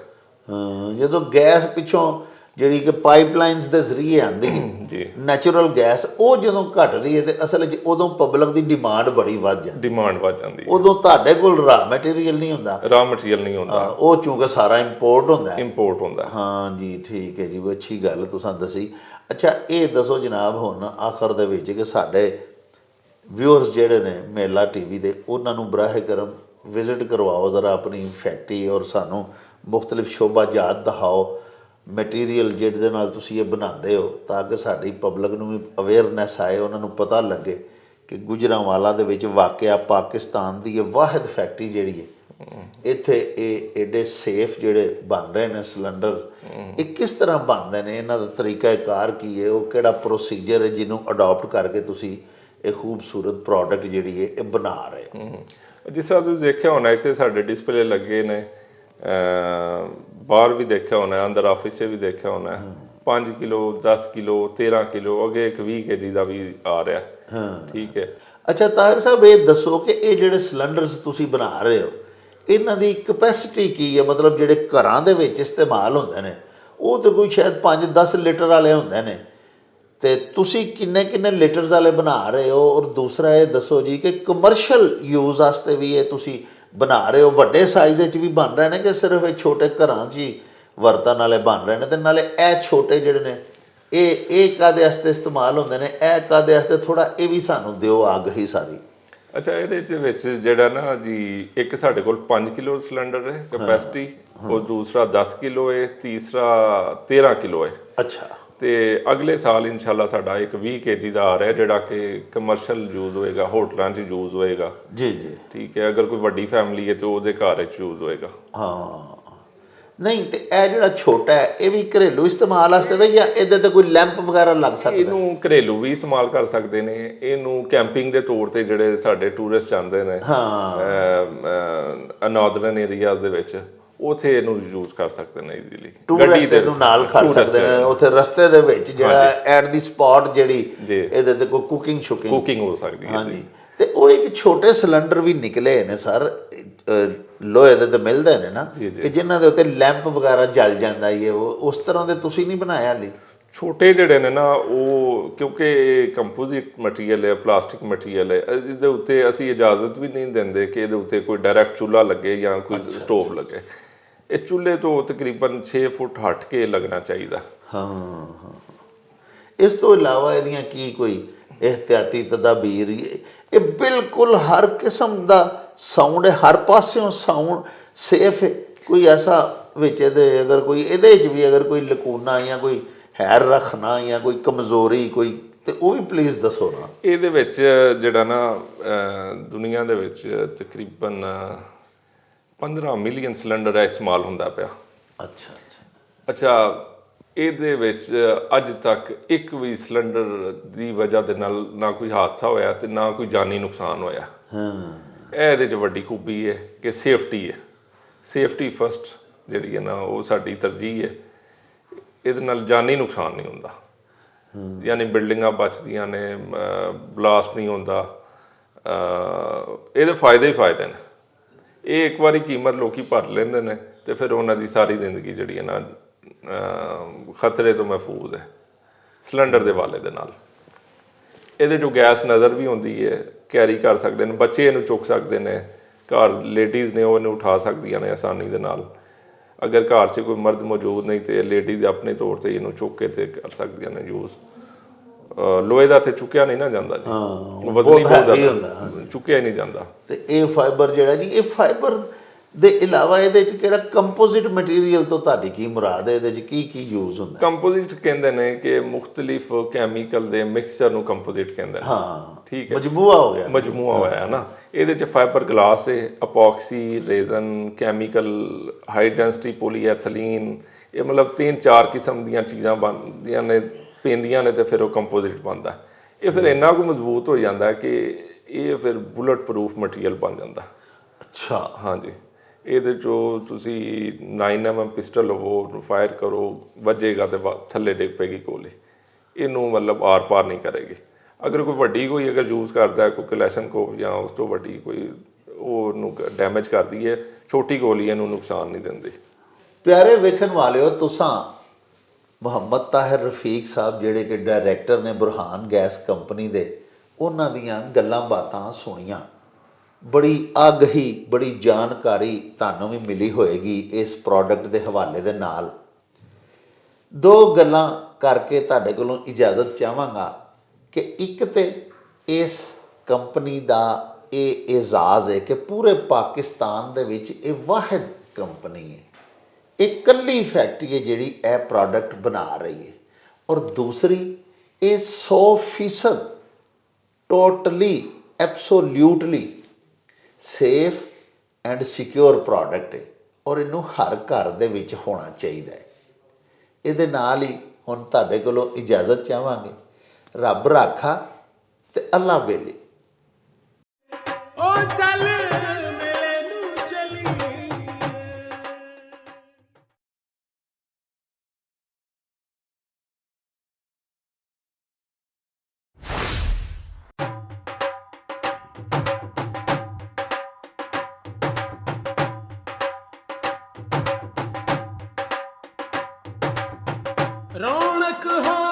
ਜਦੋਂ ਗੈਸ ਪਿੱਛੋਂ ਜਿਹੜੀ ਕਿ ਪਾਈਪਲਾਈਨਸ ਦੇ ਜ਼ਰੀਏ ਆਉਂਦੀ ਹੈ ਜੀ ਨੈਚੁਰਲ ਗੈਸ ਉਹ ਜਦੋਂ ਘਟਦੀ ਹੈ ਤੇ ਅਸਲ 'ਚ ਉਦੋਂ ਪਬਲਿਕ ਦੀ ਡਿਮਾਂਡ ਬੜੀ ਵੱਧ ਜਾਂਦੀ ਡਿਮਾਂਡ ਵੱਧ ਜਾਂਦੀ ਉਦੋਂ ਤੁਹਾਡੇ ਕੋਲ ਰਾ ਮਟੀਰੀਅਲ ਨਹੀਂ ਹੁੰਦਾ ਰਾ ਮਟੀਰੀਅਲ ਨਹੀਂ ਹੁੰਦਾ ਉਹ ਚੂੰਕਿ ਸਾਰਾ ਇੰਪੋਰਟ ਹੁੰਦਾ ਹੈ ਇੰਪੋਰਟ ਹੁੰਦਾ ਹਾਂ ਜੀ ਠੀਕ ਹੈ ਜੀ ਅੱਛੀ ਗੱਲ ਤੁਸੀਂ ਦੱਸੀ ਅੱਛਾ ਇਹ ਦੱਸੋ ਜਨਾਬ ਹੁਣ ਆਖਰ ਦੇ ਵਿੱਚ ਕਿ ਸਾਡੇ ਵਿਊਅਰਸ ਜਿਹੜੇ ਨੇ ਮੇਲਾ ਟੀਵੀ ਦੇ ਉਹਨਾਂ ਨੂੰ ਬਰਾਏ ਕਰਮ ਵਿਜ਼ਿਟ ਕਰਵਾਓ ਜ਼ਰਾ ਆਪਣੀ ਫੈਕਟਰੀ ਔਰ ਸਾਨੂੰ ਮੁxtਲਿਫ ਸ਼ੋਭਾਜਾਤ ਦਿਖਾਓ ਮਟੀਰੀਅਲ ਜਿਹਦੇ ਨਾਲ ਤੁਸੀਂ ਇਹ ਬਣਾਉਂਦੇ ਹੋ ਤਾਂ ਕਿ ਸਾਡੀ ਪਬਲਿਕ ਨੂੰ ਵੀ ਅਵੇਅਰਨੈਸ ਆਏ ਉਹਨਾਂ ਨੂੰ ਪਤਾ ਲੱਗੇ ਕਿ ਗੁਜਰਾਂਵਾਲਾ ਦੇ ਵਿੱਚ ਵਾਕਿਆ ਪਾਕਿਸਤਾਨ ਦੀ ਇਹ ਵਾਹਿਦ ਫੈਕਟਰੀ ਜਿਹੜੀ ਹੈ ਇੱਥੇ ਇਹ ਐਡੇ ਸੇਫ ਜਿਹੜੇ ਬਣ ਰਹੇ ਨੇ ਸਿਲੰਡਰ ਇਹ ਕਿਸ ਤਰ੍ਹਾਂ ਬਣਦੇ ਨੇ ਇਹਨਾਂ ਦਾ ਤਰੀਕਾਕਾਰ ਕੀ ਹੈ ਉਹ ਕਿਹੜਾ ਪ੍ਰੋਸੀਜਰ ਹੈ ਜਿਹਨੂੰ ਅਡਾਪਟ ਕਰਕੇ ਤੁਸੀਂ ਇਹ ਖੂਬਸੂਰਤ ਪ੍ਰੋਡਕਟ ਜਿਹੜੀ ਹੈ ਇਹ ਬਣਾ ਰਹੇ ਹੋ ਜਿਸ ਤਰ੍ਹਾਂ ਤੁਸੀਂ ਦੇਖਿਆ ਹੋਣਾ ਇੱਥੇ ਸਾਡੇ ਡਿਸਪਲੇ ਲੱਗੇ ਨੇ ਬਾਹਰ ਵੀ ਦੇਖਿਆ ਹੋਣਾ ਅੰਦਰ ਆਫਿਸ 'ਚ ਵੀ ਦੇਖਿਆ ਹੋਣਾ 5 ਕਿਲੋ 10 ਕਿਲੋ 13 ਕਿਲੋ ਅੱਗੇ ਇੱਕ 20 kg ਦਾ ਵੀ ਆ ਰਿਹਾ ਠੀਕ ਹੈ ਅੱਛਾ ਤਾਹਿਰ ਸਾਹਿਬ ਇਹ ਦੱਸੋ ਕਿ ਇਹ ਜਿਹੜੇ ਸਿਲੰਡਰਸ ਤੁਸੀਂ ਬਣਾ ਰਹੇ ਹੋ ਇਹਨਾਂ ਦੀ ਕਪੈਸਿਟੀ ਕੀ ਹੈ ਮਤਲਬ ਜਿਹੜੇ ਘਰਾਂ ਦੇ ਵਿੱਚ ਇਸਤੇਮਾਲ ਹੁੰਦੇ ਨੇ ਉਹ ਤਾਂ ਕੋਈ ਸ਼ਾਇਦ 5-10 ਲੀਟਰ ਵਾਲੇ ਹੁੰਦੇ ਨੇ ਤੇ ਤੁਸੀਂ ਕਿੰਨੇ ਲੀਟਰਸ ਵਾਲੇ ਬਣਾ ਰਹੇ ਹੋ ਔਰ ਦੂਸਰਾ ਇਹ ਦੱਸੋ ਜੀ ਕਿ ਕਮਰਸ਼ੀਅਲ ਯੂਜ਼ ਵਾਸਤੇ ਵੀ ਇਹ ਤੁਸੀਂ ਬਣਾ ਰਹੇ ਹੋ ਵੱਡੇ ਸਾਈਜ਼ ਵਿੱਚ ਵੀ ਬਣ ਰਹੇ ਨੇ ਕਿ ਸਿਰਫ ਇਹ ਛੋਟੇ ਘਰਾਂ 'ਚ ਹੀ ਵਰਤਣ ਵਾਲੇ ਬਣ ਰਹੇ ਨੇ ਤੇ ਨਾਲੇ ਇਹ ਛੋਟੇ ਜਿਹੜੇ ਨੇ ਇਹ ਕਾਹਦੇ ਵਾਸਤੇ ਇਸਤੇਮਾਲ ਹੁੰਦੇ ਨੇ ਇਹ ਕਾਹਦੇ ਵਾਸਤੇ ਥੋੜਾ ਇਹ ਵੀ ਸਾਨੂੰ ਦਿਓ ਅੱਗ ਹੀ ਸਾਰੀ ਅੱਛਾ ਇਹਦੇ ਵਿੱਚ ਜਿਹੜਾ ਨਾ ਜੀ ਇੱਕ ਸਾਡੇ ਕੋਲ 5 ਕਿਲੋ ਸਿਲੰਡਰ ਹੈ ਕਪੈਸਿਟੀ ਔਰ ਦੂਸਰਾ 10 ਕਿਲੋ ਹੈ ਤੀਸਰਾ 13 ਕਿਲੋ ਹੈ ਅੱਛਾ ਤੇ ਅਗਲੇ ਸਾਲ ਇਨਸ਼ਾਅੱਲਾ ਸਾਡਾ ਇੱਕ 20 kg ਦਾ ਆ ਰਿਹਾ ਜਿਹੜਾ ਕਿ ਕਮਰਸ਼ੀਅਲ ਯੂਜ਼ ਹੋਏਗਾ ਹੋਟਲਾਂ 'ਚ ਯੂਜ਼ ਹੋਏਗਾ ਜੀ ਜੀ ਠੀਕ ਹੈ ਅਗਰ ਕੋਈ ਵੱਡੀ ਫੈਮਿਲੀ ਹੈ ਤੇ ਉਹਦੇ ਘਰ 'ਚ ਯੂਜ਼ ਹੋਏਗਾ ਹਾਂ ਨਹੀਂ ਤੇ ਇਹ ਜਿਹੜਾ ਛੋਟਾ ਹੈ ਇਹ ਵੀ ਘਰੇਲੂ ਇਸਤੇਮਾਲ ਵਾਸਤੇ ਵੇ ਜਾਂ ਇਹਦੇ ਤੇ ਕੋਈ ਲੈਂਪ ਵਗੈਰਾ ਲੱਗ ਸਕਦਾ ਇਹਨੂੰ ਘਰੇਲੂ ਵੀ ਇਸਤੇਮਾਲ ਕਰ ਸਕਦੇ ਨੇ ਇਹਨੂੰ ਕੈਂਪਿੰਗ ਦੇ ਤੌਰ ਤੇ ਜਿਹੜੇ ਸਾਡੇ ਟੂਰਿਸਟ ਜਾਂਦੇ ਨੇ ਨਾਰਦਰਨ ਏਰੀਆ ਦੇ ਵਿੱਚ ਉਥੇ ਇਹਨੂੰ ਯੂਜ਼ ਕਰ ਸਕਦੇ ਨੇ ਈਜ਼ੀਲੀ ਟੂਰਿਸਟ ਨੂੰ ਨਾਲ ਖੜ ਸਕਦੇ ਨੇ ਉਥੇ ਰਸਤੇ ਦੇ ਵਿੱਚ ਜਿਹੜਾ ਐਟ ਦੀ ਸਪੌਟ ਜਿਹੜੀ ਇਹਦੇ ਤੇ ਕੋਈ ਕੁਕਿੰਗ ਹੋ ਸਕਦੀ ਹੈ ਹਾਂਜੀ ਤੇ ਉਹ ਇੱਕ ਛੋਟੇ ਸਿਲੰਡਰ ਵੀ ਨਿਕਲੇ ਨੇ ਸਰ ਲੋਹੇ ਦੇ ਤੇ ਮਿਲਦੇ ਨੇ ਨਾ ਕਿ ਜਿਨ੍ਹਾਂ ਦੇ ਉੱਤੇ ਲੈਂਪ ਵਗੈਰਾ ਜਲ ਜਾਂਦਾ ਹੈ ਉਹ ਉਸ ਤਰ੍ਹਾਂ ਦੇ ਤੁਸੀਂ ਨਹੀਂ ਬਣਾਇਆ ਲਈ ਛੋਟੇ ਜਿਹੜੇ ਨੇ ਨਾ ਉਹ ਕਿਉਂਕਿ ਕੰਪੋਜ਼ਿਟ ਮਟੀਰੀਅਲ ਹੈ ਪਲਾਸਟਿਕ ਮਟੀਰੀਅਲ ਹੈ ਇਹਦੇ ਉੱਤੇ ਅਸੀਂ ਇਜਾਜ਼ਤ ਵੀ ਨਹੀਂ ਦਿੰਦੇ ਕਿ ਇਹਦੇ ਉੱਤੇ ਕੋਈ ਡਾਇਰੈਕਟ ਚੁੱਲ੍ਹਾ ਲੱਗੇ ਜਾਂ ਕੋਈ ਸਟੋਵ ਲੱਗੇ ਇਹ ਚੁੱਲ੍ਹੇ ਤੋਂ ਤਕਰੀਬਨ 6 ਫੁੱਟ ਹਟ ਕੇ ਲੱਗਣਾ ਚਾਹੀਦਾ ਹਾਂ ਇਸ ਤੋਂ ਇਲਾਵਾ ਇਹਦੀਆਂ ਕੀ ਕੋਈ ਇਹਤਿਆਤੀ ਤਦਾਬੀਰ ਇਹ ਬਿਲਕੁਲ ਹਰ ਕਿਸਮ ਦਾ ਸਾਊਂਡ ਹੈ ਹਰ ਪਾਸਿਓਂ ਸਾਊਂਡ ਸੇਫ ਹੈ ਕੋਈ ਐਸਾ ਵਿੱਚ ਇਹਦੇ ਅਗਰ ਕੋਈ ਇਹਦੇ 'ਚ ਵੀ ਅਗਰ ਕੋਈ ਲਕੂਨਾ ਜਾਂ ਕੋਈ ਹੈਰ ਰੱਖਣਾ ਜਾਂ ਕੋਈ ਕਮਜ਼ੋਰੀ ਕੋਈ ਤੇ ਉਹ ਵੀ ਪਲੀਜ਼ ਦੱਸੋ ਨਾ ਇਹਦੇ ਵਿੱਚ ਜਿਹੜਾ ਨਾ ਦੁਨੀਆ ਦੇ ਵਿੱਚ ਤਕਰੀਬਨ 15 ਮਿਲੀਅਨ ਸਿਲੰਡਰ ਦਾ ਇਸਤੇਮਾਲ ਹੁੰਦਾ ਪਿਆ ਅੱਛਾ ਇਹਦੇ ਵਿੱਚ ਅੱਜ ਤੱਕ ਇੱਕ ਵੀ ਸਿਲੰਡਰ ਦੀ ਵਜ੍ਹਾ ਦੇ ਨਾਲ ਨਾ ਕੋਈ ਹਾਦਸਾ ਹੋਇਆ ਤੇ ਨਾ ਕੋਈ ਜਾਨੀ ਨੁਕਸਾਨ ਹੋਇਆ ਇਹਦੇ 'ਚ ਵੱਡੀ ਖੂਬੀ ਹੈ ਕਿ ਸੇਫਟੀ ਫਸਟ ਜਿਹੜੀ ਹੈ ਨਾ ਉਹ ਸਾਡੀ ਤਰਜੀਹ ਹੈ ਇਹਦੇ ਨਾਲ ਜਾਨੀ ਨੁਕਸਾਨ ਨਹੀਂ ਹੁੰਦਾ ਯਾਨੀ ਬਿਲਡਿੰਗਾਂ ਬਚਦੀਆਂ ਨੇ ਬਲਾਸਟ ਨਹੀਂ ਹੁੰਦਾ ਇਹਦੇ ਫਾਇਦੇ ਹੀ ਫਾਇਦੇ ਨੇ ਇਹ ਇੱਕ ਵਾਰੀ ਕੀਮਤ ਲੋਕੀ ਭਰ ਲੈਂਦੇ ਨੇ ਤੇ ਫਿਰ ਉਹਨਾਂ ਦੀ ਸਾਰੀ ਜ਼ਿੰਦਗੀ ਜਿਹੜੀ ਹੈ ਨਾ ਖਤਰੇ ਤੋਂ ਮਹਿਫੂਜ਼ ਹੈ ਸਿਲੰਡਰ ਦੇ ਵਾਲੇ ਦੇ ਨਾਲ ਇਹਦੇ 'ਚੋਂ ਗੈਸ ਨਜ਼ਰ ਵੀ ਹੁੰਦੀ ਹੈ ਕੈਰੀ ਕਰ ਸਕਦੇ ਨੇ ਬੱਚੇ ਇਹਨੂੰ ਚੁੱਕ ਸਕਦੇ ਨੇ ਘਰ ਲੇਡੀਜ਼ ਨੇ ਉਹ ਇਹਨੂੰ ਉਠਾ ਸਕਦੀਆਂ ਨੇ ਆਸਾਨੀ ਦੇ ਨਾਲ ਅਗਰ ਘਰ 'ਚ ਕੋਈ ਮਰਦ ਮੌਜੂਦ ਨਹੀਂ ਤੇ ਲੇਡੀਜ਼ ਆਪਣੇ ਤੌਰ ਤੇ ਇਹਨੂੰ ਚੁੱਕ ਕੇ ਤੇ ਕਰ ਸਕਦੀਆਂ ਨੇ ਯੂਜ਼ ਲੋਹੇ ਦਾ ਤੇ ਚੁੱਕਿਆ ਨਹੀਂ ਨਾ ਜਾਂਦਾ ਜੀ ਵਜ਼ਨੀ ਬਹੁਤ ਜ਼ਿਆਦਾ ਚੁੱਕਿਆ ਹੀ ਨਹੀਂ ਜਾਂਦਾ ਤੇ ਇਹ ਫਾਈਬਰ ਜਿਹੜਾ ਜੀ ਇਹ ਫਾਈਬਰ ਦੇ ਇਲਾਵਾ ਇਹਦੇ 'ਚ ਕਿਹੜਾ ਕੰਪੋਜ਼ਿਟ ਮਟੀਰੀਅਲ ਤੋਂ ਤੁਹਾਡੀ ਕੀ ਮੁਰਾਦ ਹੈ? ਇਹਦੇ 'ਚ ਕੀ ਕੀ ਯੂਜ਼ ਹੁੰਦਾ? ਕੰਪੋਜ਼ਿਟ ਕਹਿੰਦੇ ਨੇ ਕਿ ਮੁxtਲਿਫ ਕੈਮੀਕਲ ਦੇ ਮਿਕਸਚਰ ਨੂੰ ਕੰਪੋਜ਼ਿਟ ਕਹਿੰਦੇ ਨੇ। ਹਾਂ, ਠੀਕ ਹੈ, ਮਜਮੂਆ ਹੋ ਗਿਆ। ਮਜਮੂਆ ਹੋਇਆ ਨਾ। ਇਹਦੇ 'ਚ ਫਾਈਬਰ ਗਲਾਸ ਹੈ, ਅਪੋਕਸੀ, ਰੇਜ਼ਨ, ਕੈਮੀਕਲ, ਹਾਈ ਡੈਂਸਿਟੀ ਪੋਲੀਐਥਲੀਨ, ਇਹ ਮਤਲਬ 3-4 ਕਿਸਮ ਦੀਆਂ ਚੀਜ਼ਾਂ ਬਣਦੀਆਂ ਨੇ, ਪੈਂਦੀਆਂ ਨੇ, ਤੇ ਫਿਰ ਉਹ ਕੰਪੋਜ਼ਿਟ ਬਣਦਾ। ਇਹ ਫਿਰ ਇੰਨਾ ਕੁ ਮਜ਼ਬੂਤ ਹੋ ਜਾਂਦਾ ਕਿ ਇਹ ਫਿਰ ਬੁਲਟ ਪ੍ਰੂਫ ਮਟੀਰੀਅਲ ਬਣ ਜਾਂਦਾ। ਅੱਛਾ। ਹਾਂਜੀ, ਇਹਦੇ 'ਚੋਂ ਤੁਸੀਂ 9mm ਪਿਸਟਲ ਲਵੋ, ਉਹਨੂੰ ਫਾਇਰ ਕਰੋ, ਵੱਜੇਗਾ ਤੇ ਥੱਲੇ ਡਿੱਗ ਪਏਗੀ ਗੋਲੀ, ਇਹਨੂੰ ਮਤਲਬ ਆਰ ਪਾਰ ਨਹੀਂ ਕਰੇਗੀ। ਅਗਰ ਕੋਈ ਵੱਡੀ ਕੋਈ ਅਗਰ ਯੂਜ਼ ਕਰਦਾ ਕੋਈ ਕਲੈਸ਼ਨਕੋਵ ਜਾਂ ਉਸ ਤੋਂ ਵੱਡੀ ਕੋਈ, ਉਹਨੂੰ ਡੈਮੇਜ ਕਰਦੀ ਹੈ। ਛੋਟੀ ਗੋਲੀ ਇਹਨੂੰ ਨੁਕਸਾਨ ਨਹੀਂ ਦਿੰਦੀ। ਪਿਆਰੇ ਵੇਖਣ ਵਾਲਿਓ, ਤੁਸਾਂ ਮੁਹੰਮਦ ਤਾਹਿਰ ਰਫੀਕ ਸਾਹਿਬ ਜਿਹੜੇ ਕਿ ਡਾਇਰੈਕਟਰ ਨੇ ਬੁਰਹਾਨ ਗੈਸ ਕੰਪਨੀ ਦੇ, ਉਹਨਾਂ ਦੀਆਂ ਗੱਲਾਂ ਬਾਤਾਂ ਸੁਣੀਆਂ। ਬੜੀ ਅਗਹੀ, ਬੜੀ ਜਾਣਕਾਰੀ ਤੁਹਾਨੂੰ ਵੀ ਮਿਲੀ ਹੋਏਗੀ ਇਸ ਪ੍ਰੋਡਕਟ ਦੇ ਹਵਾਲੇ ਦੇ ਨਾਲ। 2 ਗੱਲਾਂ ਕਰਕੇ ਤੁਹਾਡੇ ਕੋਲੋਂ ਇਜਾਜ਼ਤ ਚਾਹਾਂਗਾ ਕਿ ਇੱਕ ਤੇ ਇਸ ਕੰਪਨੀ ਦਾ ਇਹ ਏਜ਼ਾਜ਼ ਹੈ ਕਿ ਪੂਰੇ ਪਾਕਿਸਤਾਨ ਦੇ ਵਿੱਚ ਇਹ ਵਾਹਿਦ ਕੰਪਨੀ ਹੈ, ਇਹ ਇਕੱਲੀ ਫੈਕਟਰੀ ਹੈ ਜਿਹੜੀ ਇਹ ਪ੍ਰੋਡਕਟ ਬਣਾ ਰਹੀ ਹੈ। ਔਰ ਦੂਸਰੀ, ਇਹ 100% totally absolutely safe and secure product ਹੈ, ਔਰ ਇਹਨੂੰ ਹਰ ਘਰ ਦੇ ਵਿੱਚ ਹੋਣਾ ਚਾਹੀਦਾ ਹੈ। ਇਹਦੇ ਨਾਲ ਹੀ ਹੁਣ ਤੁਹਾਡੇ ਕੋਲੋਂ ਇਜਾਜ਼ਤ ਚਾਹਾਂਗੇ। ਰੱਬ ਰਾਖਾ ਤੇ ਅੱਲਾ ਬੇਲੀ। ਉਹ ਚੱਲ ਮੇਰੇ ਨੂੰ ਚਲੀ। ਰੌਣਕ ਹੋ